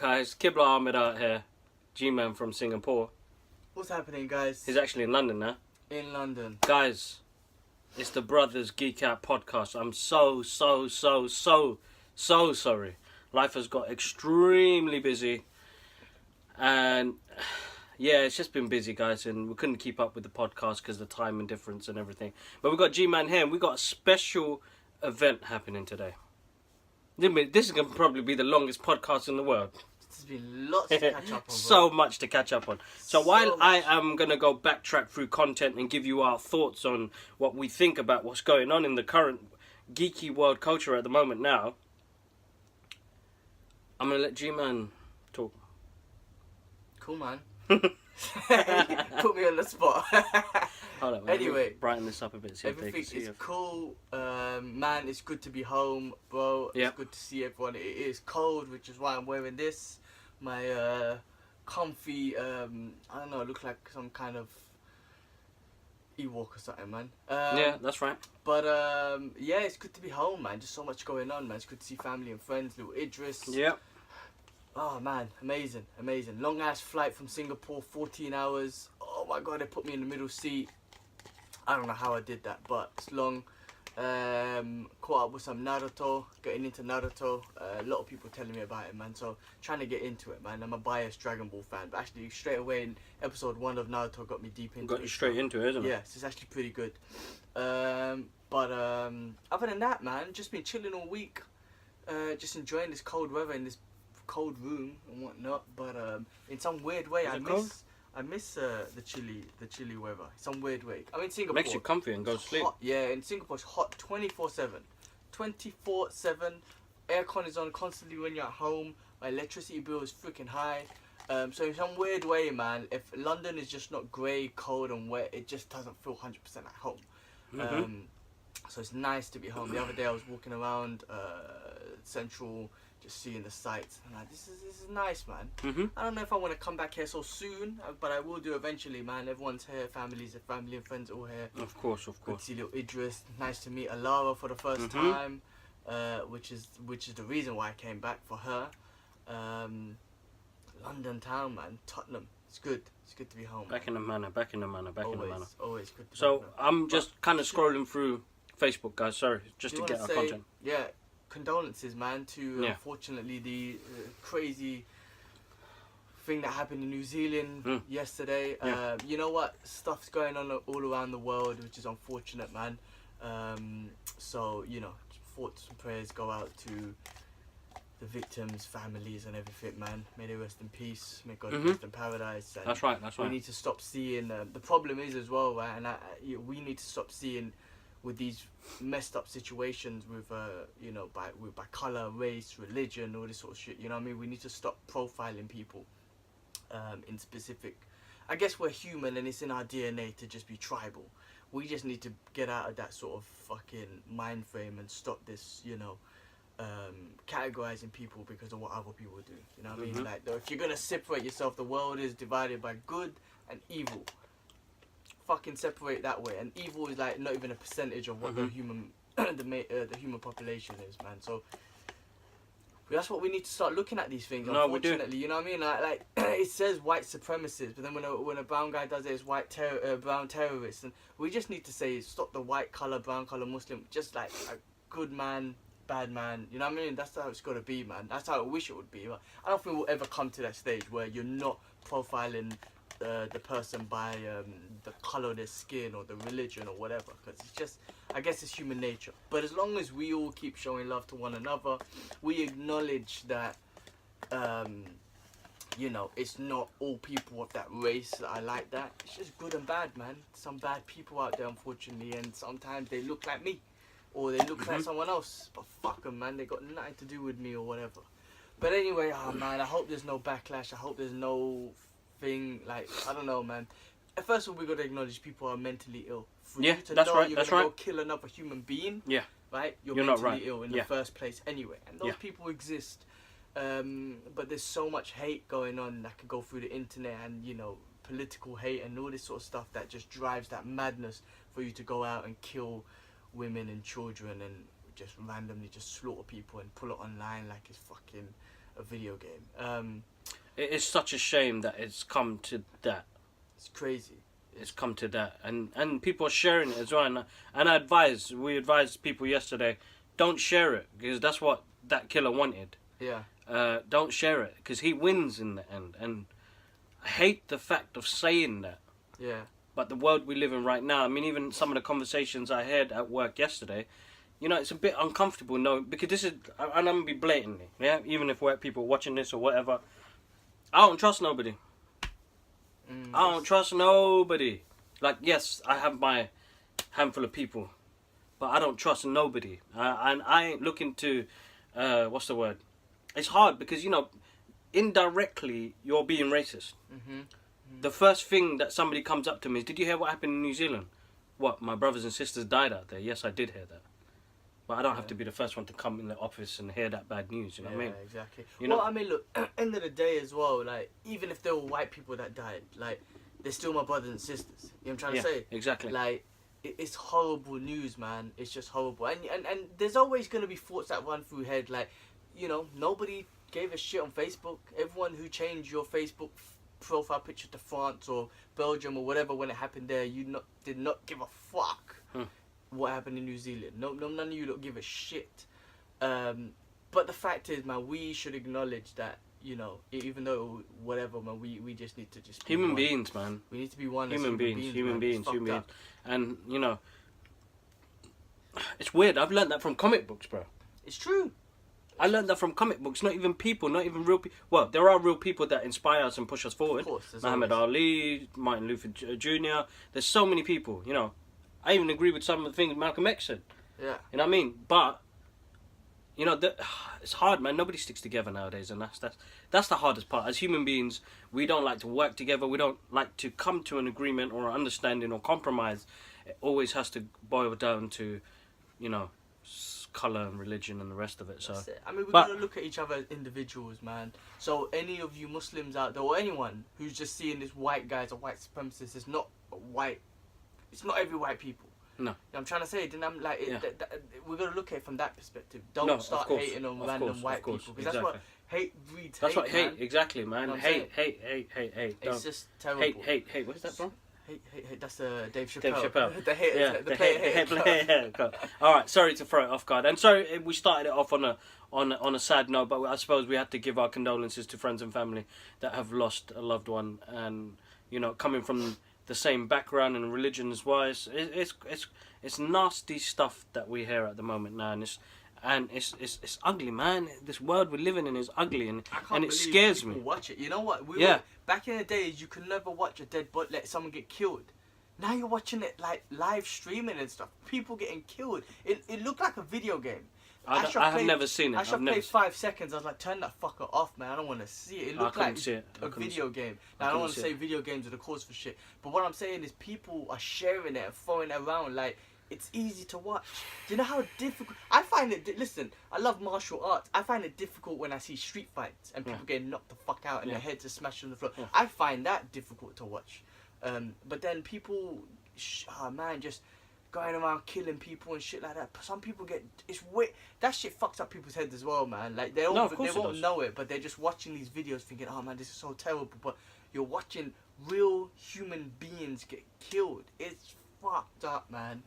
guys? Kibla Ahmed out here. G-Man from Singapore. What's happening, guys? He's actually in London now. In London. Guys, it's the Brothers Geekout podcast. I'm so sorry. Life has got extremely busy. And yeah, it's just been busy, guys. And we couldn't keep up with the podcast because of the time and difference and everything. But we've got G-Man here and we've got a special event happening today. This is going to probably be the longest podcast in the world. There's been lots to catch up on, bro. So much to catch up on. So while I am going to go backtrack through content and give you our thoughts on what we think about what's going on in the current geeky world culture at the moment now, I'm going to let G-Man talk. Cool, man. Put me on the spot. Hold on, anyway, brighten this up a bit. So everything is cool. Man, it's good to be home, bro. Yep. It's good to see everyone. It is cold, which is why I'm wearing this. My comfy, I don't know, it looks like some kind of Ewok or something, man. Yeah, that's right. But yeah, it's good to be home, man. Just so much going on, man. It's good to see family and friends. Little Idris. Yep. Oh man, amazing. Long ass flight from Singapore, 14 hours. Oh my god, they put me in the middle seat. I don't know how I did that, but it's long. Caught up with some Naruto, getting into Naruto. A lot of people telling me about it, man. So trying to get into it, man. I'm a biased Dragon Ball fan, but actually straight away in episode 1 of Naruto got me deep into it. Got you straight into it, isn't it? Yeah, so it's actually pretty good. But other than that, man, just been chilling all week. Just enjoying this cold weather in this cold room and whatnot. But in some weird way, I miss the chilly weather. Some weird way. I mean, Singapore makes you comfy and go to sleep. Hot. Yeah, in Singapore it's hot 24/7. 24/7. Aircon is on constantly when you're at home. My electricity bill is freaking high. So in some weird way, man, if London is just not grey, cold and wet, it just doesn't feel 100% at home. Mm-hmm. So it's nice to be home. The other day I was walking around Central, just seeing the sights. I'm like, this is nice, man. Mm-hmm. I don't know if I want to come back here so soon, but I will do eventually, man. Everyone's here, family and friends all here. Of course. Good to see little Idris. Nice to meet Alara for the first time, which is the reason why I came back for her. London town, man. Tottenham. It's good. It's good to be home. Back in the manor. Always good. So I'm just kind of scrolling through Facebook, guys. Sorry, just to get our content. Yeah, condolences, man, to unfortunately the crazy thing that happened in New Zealand yesterday. Yeah. You know what? Stuff's going on all around the world, which is unfortunate, man. So, you know, thoughts and prayers go out to the victims, families and everything, man. May they rest in peace. May God rest in paradise. And that's right. we need to stop seeing... the problem is as well, right? And we need to stop seeing with these messed up situations with, you know, by colour, race, religion, all this sort of shit. You know what I mean? We need to stop profiling people in specific. I guess we're human and it's in our DNA to just be tribal. We just need to get out of that sort of fucking mind frame and stop this, you know, categorizing people because of what other people do. You know what I mean? Like, if you're gonna separate yourself, the world is divided by good and evil. Fucking separate that way, and evil is like not even a percentage of what the human the human population is, man. So that's what we need to start looking at these things. No, unfortunately, we do. You know what I mean? Like it says white supremacists, but then when a brown guy does it, it's brown terrorists, and we just need to say stop the white color, brown color Muslim, just like a good man, bad man. You know what I mean? That's how it's got to be, man. That's how I wish it would be. But I don't think we'll ever come to that stage where you're not profiling the person by the colour of their skin or the religion or whatever, because it's just, I guess it's human nature. But as long as we all keep showing love to one another, we acknowledge that you know, it's not all people of that race that are like that. It's just good and bad, man. Some bad people out there, unfortunately, and sometimes they look like me or they look like someone else, but fuck them, man. They got nothing to do with me or whatever. But anyway, oh man, I hope there's no backlash. I hope there's no thing, like, I don't know, man. First of all, we got to acknowledge people are mentally ill. For you to that's know right. You're That's gonna right. go kill another human being. Yeah. Right. You're not mentally right. ill in the first place, anyway. And those people exist. But there's so much hate going on that could go through the internet, and you know, political hate and all this sort of stuff that just drives that madness for you to go out and kill women and children and just randomly just slaughter people and pull it online like it's fucking a video game. It is such a shame that it's come to that. It's crazy. It's come to that, and people are sharing it as well. And we advised people yesterday, don't share it because that's what that killer wanted. Yeah. Don't share it because he wins in the end. And I hate the fact of saying that. Yeah. But the world we live in right now, I mean, even some of the conversations I had at work yesterday, you know, it's a bit uncomfortable. No, because this is, and I'm gonna be blatantly, yeah. Even if we're people watching this or whatever, I don't trust nobody. I don't trust nobody. Like, yes, I have my handful of people, but I don't trust nobody. And I ain't looking to, what's the word? It's hard because, you know, indirectly you're being racist. The first thing that somebody comes up to me is, did you hear what happened in New Zealand? What, my brothers and sisters died out there? Yes, I did hear that. But I don't have to be the first one to come in the office and hear that bad news, you know what I mean? Yeah, exactly. You know? Well, I mean, look, end of the day as well, like, even if there were white people that died, like, they're still my brothers and sisters. You know what I'm trying to say? Exactly. Like, it's horrible news, man. It's just horrible. And there's always going to be thoughts that run through head, like, you know, nobody gave a shit on Facebook. Everyone who changed your Facebook profile picture to France or Belgium or whatever when it happened there, did not give a fuck what happened in New Zealand. None of you don't give a shit. But the fact is, man, we should acknowledge that, you know, even though whatever, man, we just need to just be human one. beings, man. We need to be one. Human beings. Up. And, you know, it's weird. I've learned that from comic books, bro. It's true. I learned that from comic books. Not even people, not even real people. Well, there are real people that inspire us and push us forward. Of course, Muhammad Ali, Martin Luther Jr. There's so many people, you know. I even agree with some of the things Malcolm X said. Yeah. You know what I mean? But, you know, it's hard, man. Nobody sticks together nowadays, and that's the hardest part. As human beings, we don't like to work together. We don't like to come to an agreement or understanding or compromise. It always has to boil down to, you know, colour and religion and the rest of it. So that's it. I mean, we've got to look at each other as individuals, man. So any of you Muslims out there, or anyone who's just seeing this white guy as a white supremacist, it's not white. It's not every white people. No. You know I'm trying to say, then I'm like, we're gonna look at it from that perspective. Don't start hating on random white people, because that's what hate breeds. That's what hate, man. Exactly, man. You know hate. It's just terrible. Hate. What's that from? Hey, that's Dave Chappelle. Dave Chappelle. the hate, yeah, the player hate. All right, sorry to throw it off guard, and sorry we started it off on a sad note, but I suppose we had to give our condolences to friends and family that have lost a loved one, and you know, coming from the same background and religion as well, it's nasty stuff that we hear at the moment now, and it's ugly, man. This world we're living in is ugly, and it scares me. Watch it. You know what? Back in the days, you could never watch a dead body, let someone get killed. Now you're watching it like live streaming and stuff. People getting killed. It looked like a video game. I have never seen it. I played 5 seconds. I was like, turn that fucker off, man. I don't want to see it. It looked like a video game. Now, I don't want to say video games are the cause for shit. But what I'm saying is people are sharing it and throwing it around like it's easy to watch. Do you know how difficult... I find it... Listen, I love martial arts. I find it difficult when I see street fights and people getting knocked the fuck out and their heads are smashed on the floor. I find that difficult to watch. But then people... just going around killing people and shit like that. Some people get... It's weird. That shit fucks up people's heads as well, man. Like, they won't know it, but they're just watching these videos thinking, oh, man, this is so terrible. But you're watching real human beings get killed. It's fucked up, man.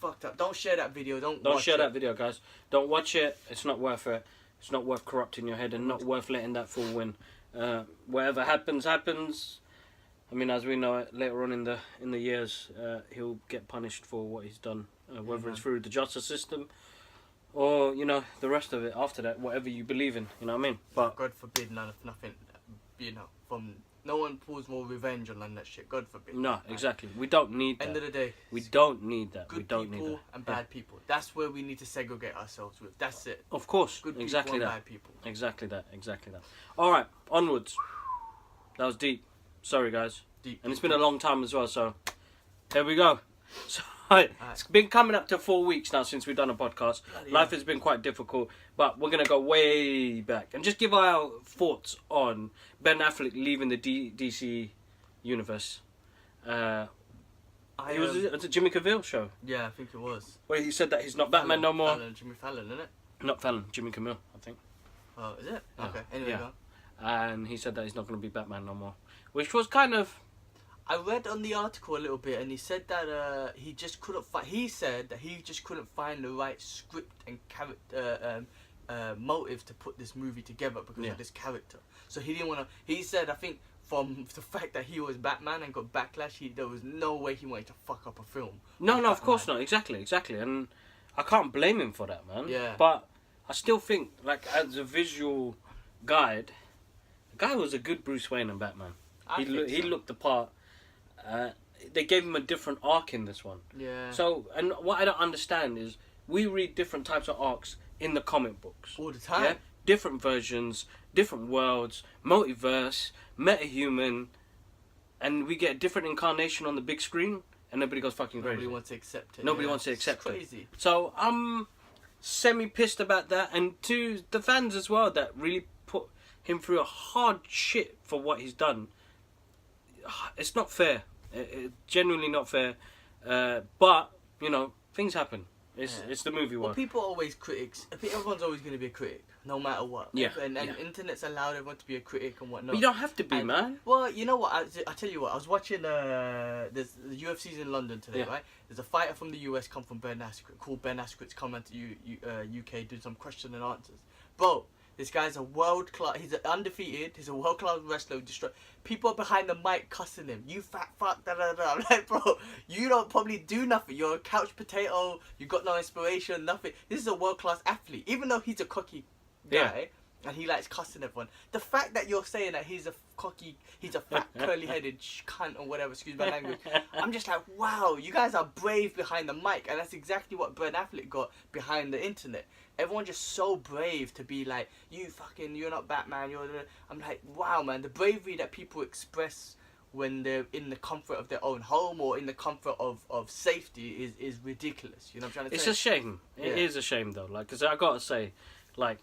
Fucked up. Don't share that video. Don't share that video, guys. Don't watch it. It's not worth it. It's not worth corrupting your head and not worth letting that fool win. Whatever happens. I mean, as we know it, later on in the years, he'll get punished for what he's done, whether it's through the justice system or, you know, the rest of it after that, whatever you believe in. You know what I mean? But God forbid nothing, you know, from... No one pulls more revenge on that shit. God forbid. No, exactly. We don't need that. End of the day. We don't need that. Good people and bad people. That's where we need to segregate ourselves with. That's it. Of course. Good exactly people that. and bad people. Exactly that. All right, onwards. That was deep. Sorry, guys. And it's been a long time as well, so here we go. So, it's been coming up to 4 weeks now since we've done a podcast. Life has been quite difficult, but we're going to go way back and just give our thoughts on Ben Affleck leaving the DC universe. Was it a Jimmy Cavill show? Yeah, I think it was. Where he said that he's not Batman no more. Jimmy Fallon, isn't it? Not Fallon, Jimmy Cavill, I think. Oh, is it? Yeah. Okay. Anyway, Yeah. go. And he said that he's not going to be Batman no more, which was kind of. I read on the article a little bit, and he said that he just couldn't find. He said that he just couldn't find the right script and character motive to put this movie together because Yeah. of this character. So he didn't want to. He said, I think from the fact that he was Batman and got backlash, there was no way he wanted to fuck up a film. No, with no, of course Batman. not. Exactly, and I can't blame him for that, man. Yeah. But I still think, like, as a visual guide, the guy was a good Bruce Wayne and Batman. I think He so. looked the part. They gave him a different arc in this one. Yeah. So, and what I don't understand is we read different types of arcs in the comic books. All the time. Yeah? Different versions, different worlds, multiverse, metahuman, and we get a different incarnation on the big screen, and nobody goes fucking crazy. Nobody wants to accept it. Nobody yeah. wants to accept It's it. crazy. So I'm semi-pissed about that, and to the fans as well that really put him through a hard shit for what he's done. It's not fair. It's genuinely not fair. But, you know, things happen. It's the movie Well, world. people are always critics. I think everyone's always going to be a critic, no matter what. Yeah, And yeah. internet's allowed everyone to be a critic and whatnot. But you don't have to be, And- man. Well, you know what? I tell you what. I was watching. There's the UFC's in London today, Yeah. right? There's a fighter from the US come from Ben Askren, called Ben Askren's coming to UK doing some question and answers. Bro, this guy's a world class. He's undefeated. He's a world class wrestler. Who destroy. People are behind the mic cussing him. You fat fuck. Da da da. I'm like, bro, you don't probably do nothing. You're a couch potato. You got no inspiration. Nothing. This is a world class athlete. Even though he's a cocky guy. And he likes cussing everyone. The fact that you're saying that he's a fat, curly-headed cunt or whatever, excuse my language, I'm just like, wow, you guys are brave behind the mic. And that's exactly what Ben Affleck got behind the internet. Everyone just so brave to be like, you're not Batman, I'm like, wow, man, the bravery that people express when they're in the comfort of their own home or in the comfort of safety is ridiculous. You know what I'm trying to It's say? a shame. It Yeah. is a shame, though. Like, because I got to say, like,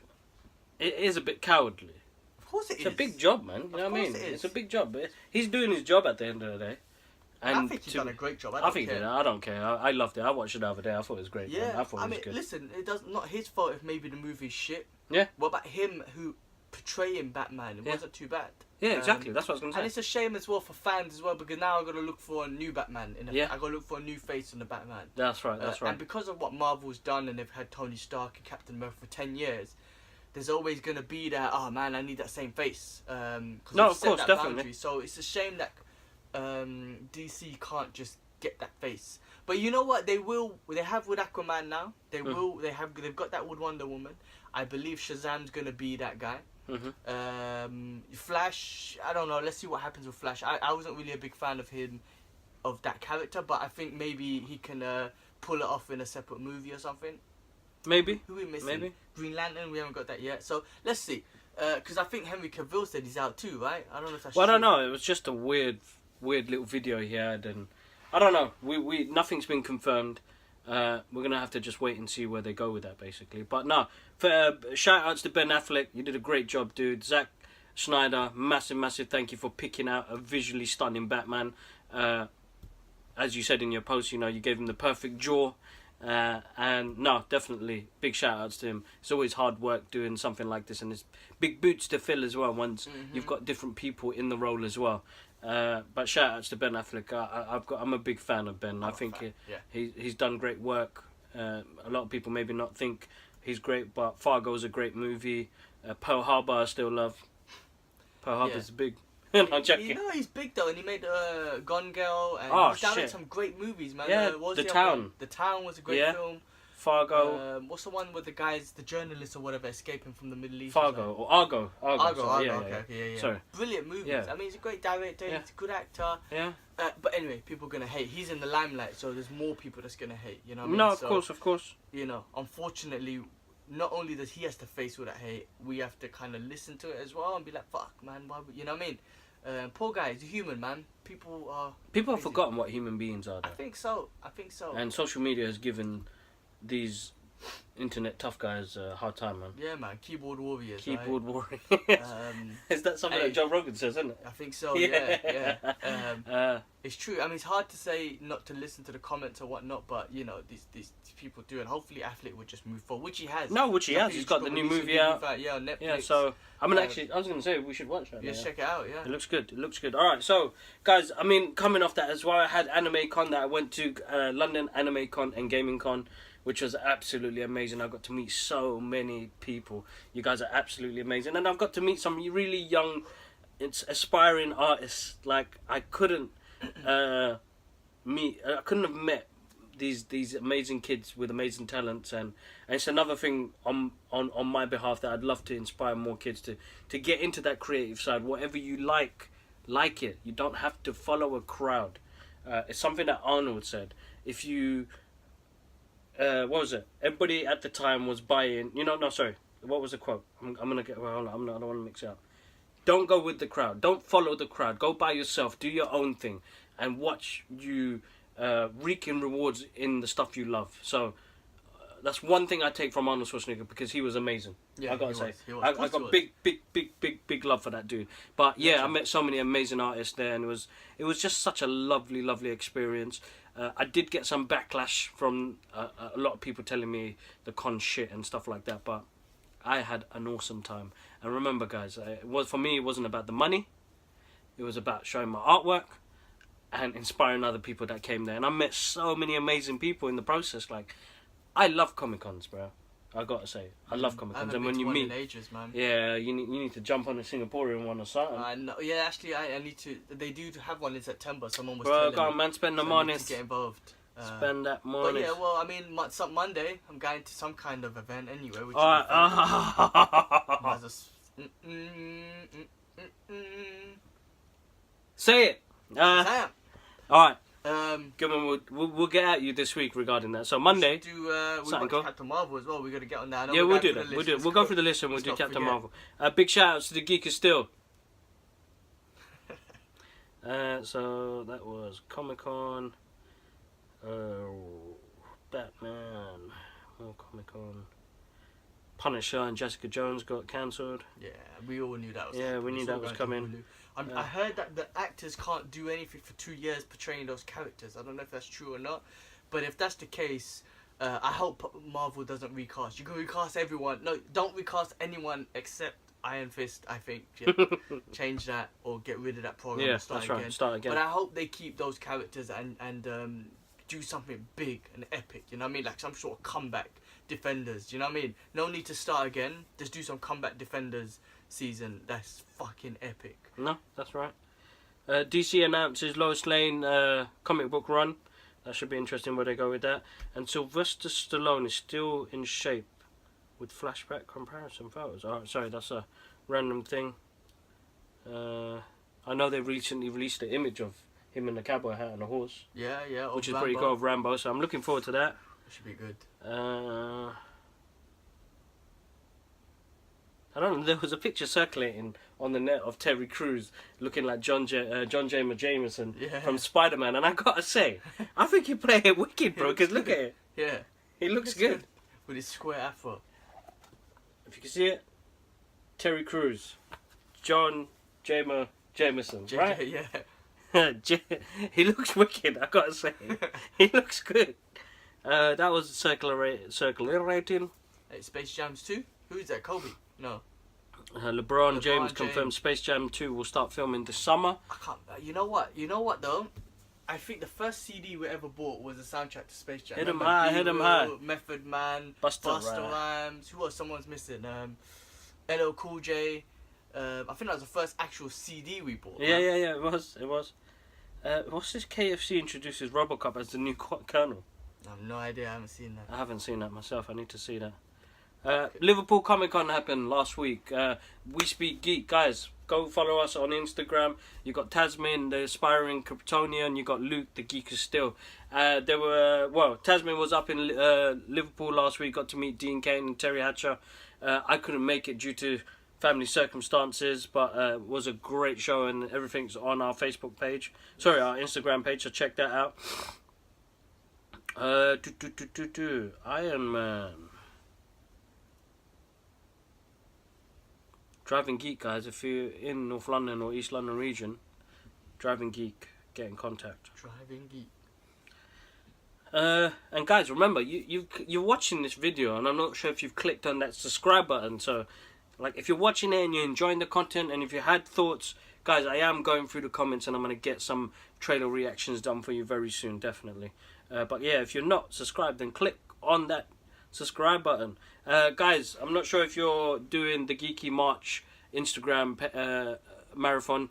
it is a bit cowardly. Of course it It's is. a big job, man. You know what I course mean? it is. It's a big job. But he's doing his job at the end of the day. And I think he's done a great job. I I don't think care. he did. I don't care. I loved it. I watched it the other day. I thought it was great. man. Yeah, I thought it was good. listen, it does not his fault if maybe the movie's shit. Yeah. What about him who portraying Batman? It Yeah. wasn't too bad. Yeah, exactly. That's what I was going to And say. it's a shame as well for fans as well because now I got to look for a new Batman. Yeah. I got to look for a new face in the Batman. That's right. That's right. And because of what Marvel's done and they've had Tony Stark and Captain America for 10 years, there's always going to be that, oh man, I need that same face. 'Cause No, they've of set course, that definitely. boundary. So it's a shame that DC can't just get that face. But you know what? They will. They have with Aquaman now. They will. They've got that with Wonder Woman. I believe Shazam's going to be that guy. Flash, I don't know. Let's see what happens with Flash. I wasn't really a big fan of him, of that character, but I think maybe he can pull it off in a separate movie or something. Maybe. Who are we missing? Maybe. Green Lantern, we haven't got that yet. So let's see. Because I think Henry Cavill said he's out too, right? I don't know if that's Well, I true. don't know. It was just a weird little video he had, and I don't know. We nothing's been confirmed. We're gonna have to just wait and see where they go with that, basically. But no, for shout outs to Ben Affleck. You did a great job, dude. Zack Snyder, massive thank you for picking out a visually stunning Batman. As you said in your post, you know, you gave him the perfect jaw. And no, definitely big shout outs to him. It's always hard work doing something like this, and it's big boots to fill as well once you've got different people in the role as well. But shout outs to Ben Affleck. I'm a big fan of Ben. I think he's done great work. A lot of people maybe not think he's great, but Fargo's a great movie. Pearl Harbor I still love. Pearl Harbor's big. I'm joking. You know he's big though, and he made Gone Girl, and Oh, he's done shit. some great movies, man. Yeah, what was The other Town. one? The Town was a great Yeah. film. Fargo. What's the one with the guys, the journalists or whatever, escaping from the Middle East? Fargo or Argo. Argo, sorry. okay. Sorry. Brilliant movies. Yeah. I mean, he's a great director. Yeah. He's a good actor. Yeah. But anyway, people are gonna hate. He's in the limelight, so there's more people that's gonna hate. You know what I mean? No, of So, course. You know, unfortunately, not only does he has to face all that hate, we have to kind of listen to it as well and be like, "Fuck, man, why?" You know what I mean? Poor guy, he's a human, man. People have forgotten what human beings are, I though. think so. And social media has given these internet tough guys, hard time, man. Yeah, man. Keyboard warriors. Keyboard warrior. Right? Is that something that Joe Rogan says, isn't it? I think so. Yeah. Uh, It's true. I mean, it's hard to say not to listen to the comments or whatnot, but you know, these people do, and hopefully, Athlete would just move forward, which he has. no, which he has. He's got the new movie out. Yeah, on Netflix. Yeah, so I mean, actually, I was going to say we should watch that. Yeah, check it out. Yeah, it looks good. It looks good. All right, so guys, I mean, coming off that as well, I had Anime Con that I went to, London Anime Con and Gaming Con, which was absolutely amazing. I got to meet so many people. You guys are absolutely amazing, and I've got to meet some really young, aspiring artists. Like I couldn't I couldn't have met these amazing kids with amazing talents, and it's another thing on my behalf that I'd love to inspire more kids to get into that creative side. Whatever you like it. You don't have to follow a crowd. It's something that Arnold said. If you what was it? Everybody at the time was buying. No, sorry. What was the quote? I'm gonna get. Well, hold on. I don't want to mix it up. Don't go with the crowd. Don't follow the crowd. Go by yourself. Do your own thing, and watch you reaping rewards in the stuff you love. So that's one thing I take from Arnold Schwarzenegger, because he was amazing. Yeah, I gotta say, I got big love for that dude. But yeah, I met so many amazing artists there, and it was just such a lovely experience. I did get some backlash from a lot of people telling me the con shit and stuff like that, but I had an awesome time. And remember, guys, for me, it wasn't about the money. It was about showing my artwork and inspiring other people that came there. And I met so many amazing people in the process. Like, I love Comic Cons, bro. I gotta say, I love Comic Cons. And when you meet, ages, man. Yeah, you need to jump on a Singaporean one or something. I know. Yeah, actually, I need to. They do have one in September. Someone was bro, telling go on, me. man, spend the So money. I need to get involved. Spend that money. But yeah, well, I mean, some Monday I'm going to some kind of event anyway. Which Say it. Sam. All right. Good one. We'll get at you this week regarding that. So Monday. We've got Captain Marvel as well. We got to get on that. Yeah, we'll do that. We'll go through the list and we'll do Captain Marvel. Big shout outs to the Geekout still. So that was Comic Con. Batman. More Comic Con. Punisher and Jessica Jones got cancelled. Yeah, we all knew that was coming. We knew that was coming. I heard that the actors can't do anything for 2 years portraying those characters. I don't know if that's true or not, but if that's the case, I hope Marvel doesn't recast. You can recast everyone. No, don't recast anyone except Iron Fist. I think change that or get rid of that program. Yeah, that's right. Start again. But I hope they keep those characters and do something big and epic. You know what I mean? Like some sort of comeback Defenders. You know what I mean? No need to start again. Just do some comeback Defenders season. That's fucking epic. No, that's right. DC announces Lois Lane comic book run. That should be interesting where they go with that. And Sylvester Stallone is still in shape with flashback comparison photos. Oh, sorry, that's a random thing. I know they recently released an image of him in a cowboy hat and a horse. Yeah. Which is pretty cool, of Rambo. So I'm looking forward to that. That should be good. I don't know, there was a picture circulating on the net of Terry Crews looking like John Jamer Jameson from Spider-Man, and I gotta say, I think he played it wicked, bro, because look at it. Yeah. He looks good. With his square afro. If you can see it, Terry Crews, John Jamer Jameson, right? Yeah. He looks wicked, I gotta say. He looks good. That was circulating. Hey, Space Jams 2? Who is that? Kobe? No. LeBron James confirmed Space Jam 2 will start filming this summer. I can't. You know what though? I think the first CD we ever bought was the soundtrack to Space Jam. Hit 'em high. Method Man, Busta Rhymes. Who else? Someone's missing. LL Cool J. I think that was the first actual CD we bought. Yeah, it was. What's this? KFC introduces RoboCop as the new Colonel. I have no idea. I haven't seen that. I haven't seen that myself. I need to see that. Liverpool Comic Con happened last week. We Speak Geek, guys. Go follow us on Instagram. You got Tasmin, the aspiring Kryptonian. You got Luke, the Geek is still. Tasmin was up in Liverpool last week. Got to meet Dean Cain and Terry Hatcher. I couldn't make it due to family circumstances, but it was a great show, and everything's on our Facebook page. Sorry, our Instagram page. So check that out. Iron Man. Driving Geek, guys. If you're in North London or East London region, Driving Geek, get in contact. Driving Geek. And guys, remember, you're watching this video, and I'm not sure if you've clicked on that subscribe button. So, like, if you're watching it and you're enjoying the content, and if you had thoughts, guys, I am going through the comments, and I'm gonna get some trailer reactions done for you very soon, definitely. But yeah, if you're not subscribed, then click on that subscribe button. Guys, I'm not sure if you're doing the Geeky March Instagram marathon.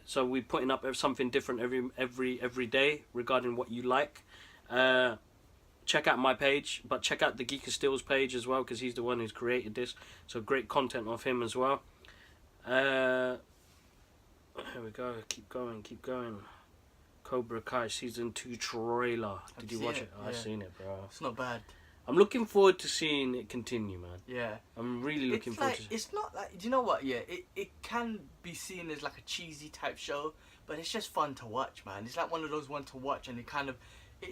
So we're putting up something different every day regarding what you like. Check out my page, but check out the Geeker Stills page as well, because he's the one who's created this. So great content of him as well. Here we go. Keep going. Cobra Kai season 2 trailer. Did you watch it? Yeah. I've seen it, bro. It's not bad. I'm looking forward to seeing it continue, man. Yeah. I'm really looking forward to it. It's not like, do you know what? Yeah, it can be seen as like a cheesy type show, but it's just fun to watch, man. It's like one of those ones to watch, and it kind of,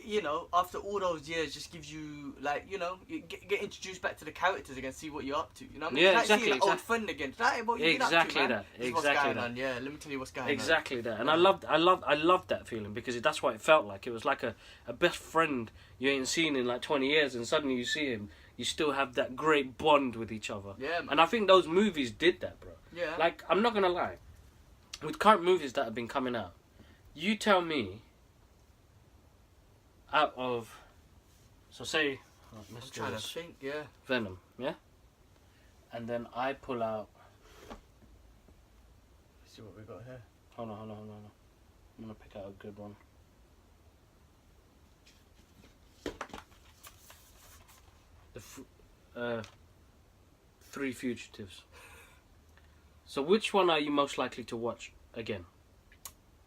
you know, after all those years, just gives you, like, you know, you get introduced back to the characters again, see what you're up to. You know what I mean? Yeah, it's like exactly. seeing an old friend again. Like, what you been up to, man? That. This is Exactly what's going that. on. Yeah, let me tell you what's going on. Exactly that. And I loved that feeling, because that's what it felt like. It was like a best friend you ain't seen in like 20 years, and suddenly you see him. You still have that great bond with each other. Yeah, man. And I think those movies did that, bro. Yeah. Like, I'm not gonna lie. With current movies that have been coming out, you tell me, out of, so say, I'm trying to think, yeah. Venom, yeah? And then I pull out, Let's see what we got here. hold on. I'm gonna pick out a good one. Three Fugitives. So which one are you most likely to watch again?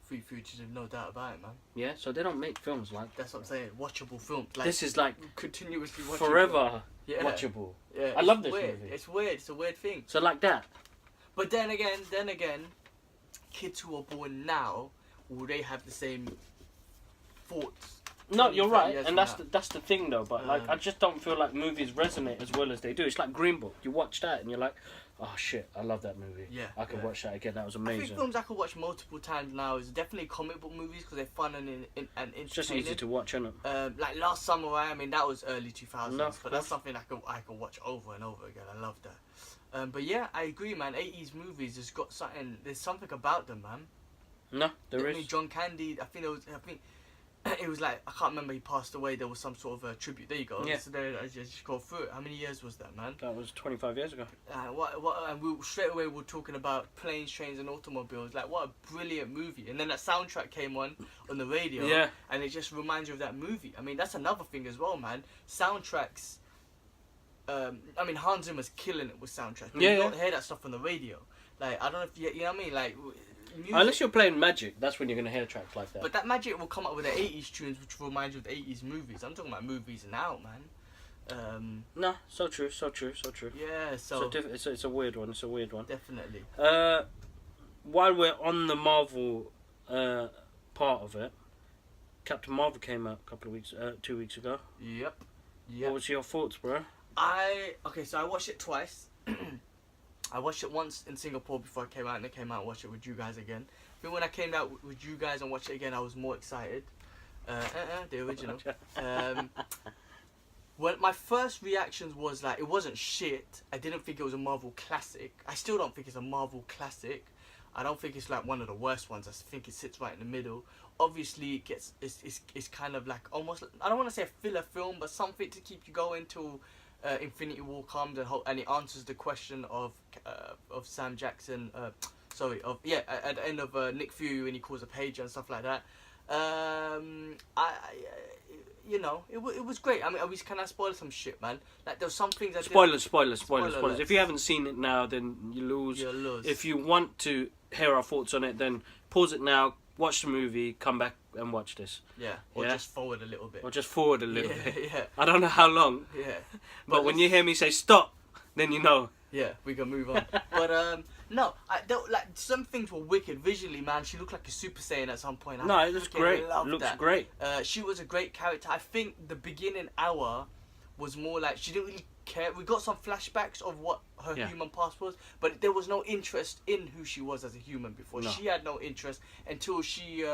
Three Fugitives, no doubt about it, man. Yeah, so they don't make films like That's what I'm saying. Watchable films. Like, this is like continuously watchable. forever Yeah. watchable. Yeah, I love this weird. movie. It's weird. It's a weird thing. So like that. But then again, kids who are born now, will they have the same thoughts? No, 20, you're 30 right, years and from that's the thing though. But like, I just don't feel like movies resonate as well as they do. It's like Green Book. You watch that and you're like, oh shit, I love that movie. Yeah, I could watch that again. That was I amazing. think films I could watch multiple times now is definitely comic book movies because they're fun and entertaining. It's just easy to watch, isn't it? Like Last Samurai, I mean that was early 2000s, No, but that's something I could watch over and over again. I love that. But yeah, I agree, man. 80s movies has got something. There's something about them, man. No, there I is. mean, John Candy. I think it was like, I can't remember, he passed away. There was some sort of a tribute. There you go. Yeah. So there, I just go through it. How many years was that, man? That was 25 years ago. And straight away we're talking about planes, trains, and automobiles. Like, what a brilliant movie! And then that soundtrack came on the radio. Yeah. And it just reminds you of that movie. I mean, that's another thing as well, man. Soundtracks. I mean, Hans Zimmer's killing it with soundtracks. But Yeah, you yeah. don't hear that stuff on the radio. Like, I don't know if you know what I mean. Like, music. Unless you're playing Magic, that's when you're gonna hear tracks like that. But that Magic will come up with the 80s tunes, which will remind you of the 80s movies. I'm talking about movies now, man. No, so true. Yeah, so It's a weird one. It's a weird one. definitely. While we're on the Marvel part of it, Captain Marvel came out a couple of 2 weeks ago. Yep. What was your thoughts, bro? So I watched it twice. I watched it once in Singapore before it came out, and I came out and watched it with you guys again. I think when I came out with you guys and watched it again, I was more excited. The original. Well, my first reactions was like, it wasn't shit. I didn't think it was a Marvel classic. I still don't think it's a Marvel classic. I don't think it's like one of the worst ones. I think it sits right in the middle. Obviously, it's kind of like almost, I don't want to say a filler film, but something to keep you going till Infinity War comes and it answers the question of Sam Jackson. At the end of Nick Fury when he calls a pager and stuff like that. It was great. I mean, can I spoil some shit, man? Like, there's some things. Spoilers. Spoiler If you haven't seen it now, then you lose. You'll lose. If you want to hear our thoughts on it, then pause it now, watch the movie, come back and watch this. Yeah, or Yeah? just forward a little bit. Or just forward a little Yeah, bit. yeah. I don't know how long, Yeah. but when you hear me say stop, then you know. Yeah, we can move on. But No, like some things were wicked visually, man. She looked like a Super Saiyan at some point. No, it looks great. Loved that. Great. She was a great character. I think the beginning hour was more like she didn't really care. We got some flashbacks of what her human past was, but there was no interest in who she was as a human before. No. She had no interest until she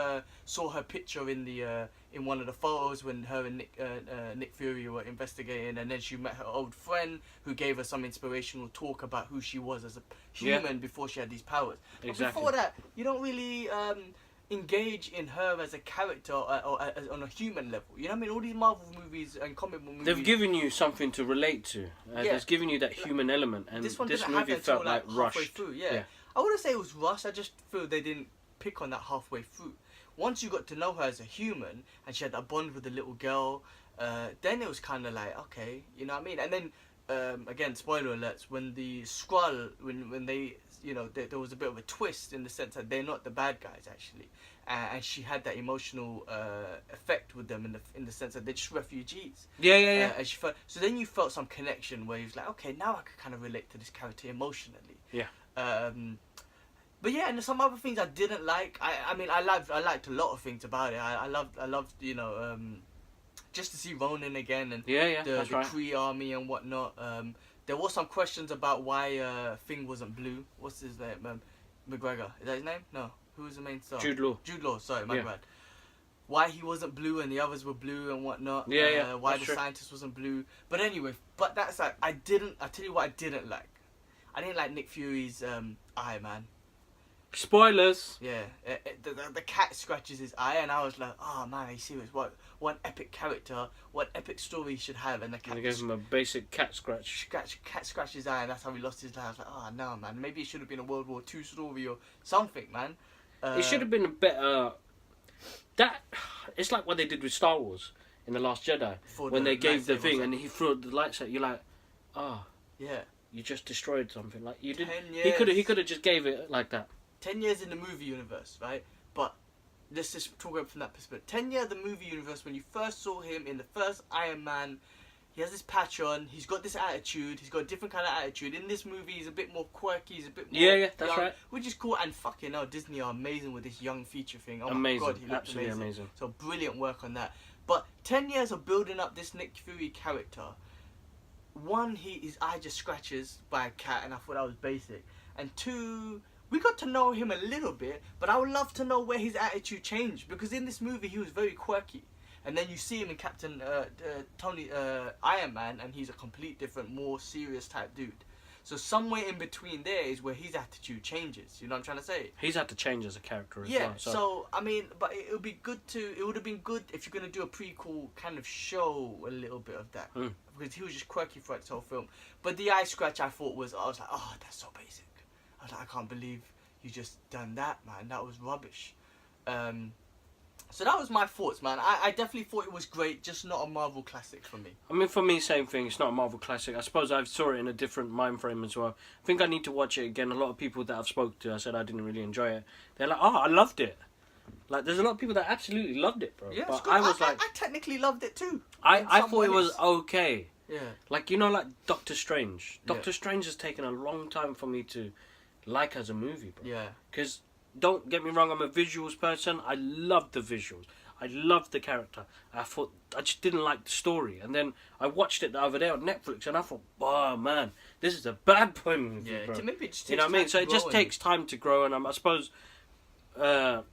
saw her picture in the in one of the photos when her and Nick Fury were investigating, and then she met her old friend who gave her some inspirational talk about who she was as a human before she had these powers. But Exactly. before that, you don't really engage in her as a character or on a human level. You know what I mean? All these Marvel movies and comic book movies. They've given you something to relate to. They've given you that human element, and this one this didn't movie happen felt until, like halfway rushed. through. Yeah. I wouldn't say it was rushed. I just feel they didn't pick on that halfway through. Once you got to know her as a human and she had that bond with the little girl, then it was kind of like, okay, you know what I mean? And then again, spoiler alerts, when the Skrull, when they, you know, there was a bit of a twist in the sense that they're not the bad guys actually, and she had that emotional effect with them in the sense that they're just refugees. Yeah. And she felt, so then you felt some connection where you was like, okay, now I can kind of relate to this character emotionally. Yeah. But yeah, and some other things I didn't like. I mean, I liked a lot of things about it. I loved, you know, just to see Ronan again and Yeah, the that's right. Kree army and whatnot. There was some questions about why Thing wasn't blue. What's his name? McGregor. Is that his name? No. Who was the main star? Jude Law. Jude Law. Sorry, my bad. Why he wasn't blue and the others were blue and whatnot. Yeah. Why the scientist wasn't blue. But anyway, that's like I tell you what I didn't like. I didn't like Nick Fury's eye, man. Spoilers. Yeah, the cat scratches his eye, and I was like, oh man, are you serious? What epic character, what epic story he should have, and the cat They gave him a basic cat scratch. cat scratched his eye, and that's how he lost his life. I was like, oh no, man, maybe it should have been a World War II story or something, man. It should have been a better. It's like what they did with Star Wars in The Last Jedi when they gave the thing and he threw the lights at you, like, yeah, you just destroyed something. Like you did. 10 He could have just gave it like that. 10 years in the movie universe, right? But let's just talk about from that perspective. 10 years the movie universe, when you first saw him in the first Iron Man, he has this patch on, he's got this attitude, he's got a different kind of attitude. In this movie, he's a bit more quirky, he's a bit more that's young, right. which is cool. And fucking hell, Disney are amazing with this young feature thing. Oh amazing. my god, he looked Absolutely amazing. So brilliant work on that. But 10 years of building up this Nick Fury character, one, his eye just scratches by a cat, and I thought that was basic. And two, we got to know him a little bit, but I would love to know where his attitude changed, because in this movie he was very quirky, and then you see him in Captain Iron Man, and he's a complete different, more serious type dude. So somewhere in between there is where his attitude changes. You know what I'm trying to say? He's had to change as a character as Yeah. well. So I mean, but it would be good to. It would have been good if you're gonna do a prequel, kind of show a little bit of that, because he was just quirky throughout this whole film. But the eye scratch, I thought was like, oh, that's so basic. I was like, I can't believe you just done that, man. That was rubbish. So that was my thoughts, man. I definitely thought it was great, just not a Marvel classic for me. I mean, for me, same thing. It's not a Marvel classic. I suppose I saw it in a different mind frame as well. I think I need to watch it again. A lot of people that I've spoke to, I said I didn't really enjoy it. They're like, oh, I loved it. Like, there's a lot of people that absolutely loved it, bro. Yeah, but I was like, I technically loved it too. I thought it was okay. Yeah. Like, you know, like Doctor Strange. Doctor Strange has taken a long time for me to like as a movie, bro. Yeah. Because, don't get me wrong, I'm a visuals person. I love the visuals. I loved the character. I just didn't like the story. And then I watched it the other day on Netflix, and I thought, oh man, this is a bad boy movie, Yeah, bro. maybe it just takes You know what I mean? time So to it just grow takes time to grow, and I suppose I'm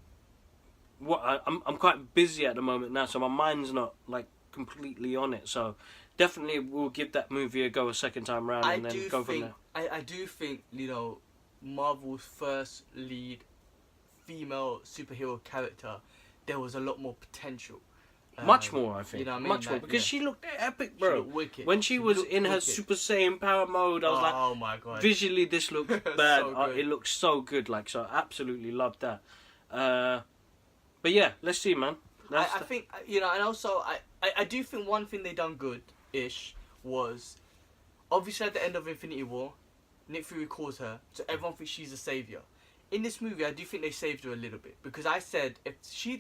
quite busy at the moment now, so my mind's not like completely on it. So definitely we'll give that movie a go a second time round, and then go from there. I do think, you know, Marvel's first lead female superhero character, there was a lot more potential. Much more, I think. You know what I mean? Much more, Like, because she looked epic, bro. She looked wicked. When she was in her wicked. Super Saiyan power mode, I was like, oh my god. visually this looks bad. So good. It looks so good, like, so I absolutely loved that. But yeah, let's see, man. I think, you know, and also I do think one thing they done good-ish was, obviously at the end of Infinity War, Nick Fury calls her, so everyone thinks she's a saviour. In this movie, I do think they saved her a little bit, because I said, if she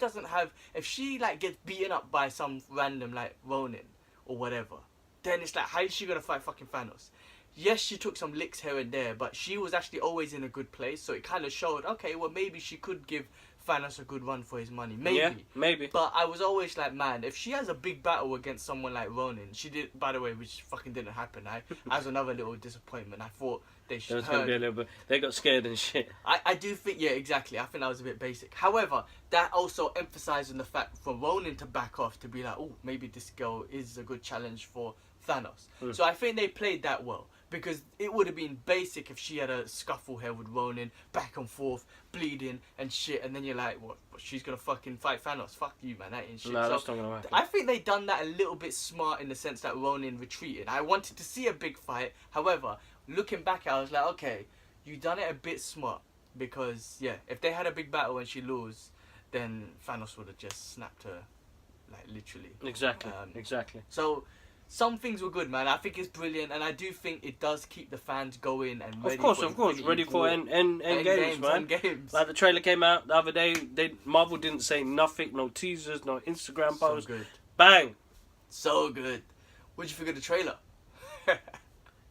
like gets beaten up by some random like Ronin or whatever, then it's like, how is she gonna fight fucking Thanos? yes, she took some licks here and there, but she was actually always in a good place. So it kind of showed, okay, well, maybe she could give Thanos a good run for his money. Maybe. Yeah, maybe. But I was always like, man, if she has a big battle against someone like Ronin, she did, by the way, which fucking didn't happen. I was another little disappointment. I thought they should. There was going to be a little bit. They got scared and shit. I do think, yeah, exactly. I think that was a bit basic. However, that also emphasizing the fact for Ronin to back off, to be like, oh, maybe this girl is a good challenge for Thanos. So I think they played that well. Because it would have been basic if she had a scuffle here with Ronin, back and forth, bleeding and shit, and then you're like, what she's gonna fucking fight Thanos? Fuck you, man, that ain't shit. No, that's not gonna happen. I think they done that a little bit smart in the sense that Ronin retreated. I wanted to see a big fight. However, looking back, I was like, okay, you done it a bit smart. Because, yeah, if they had a big battle and she lose, then Thanos would have just snapped her, like, literally. Exactly, exactly. So, some things were good, man. I think it's brilliant, and I do think it does keep the fans going and ready. Of course, ready for end games, man. Games. Like the trailer came out the other day. Marvel didn't say nothing, no teasers, no Instagram posts. So good. Bang. So good. What'd you think of the trailer?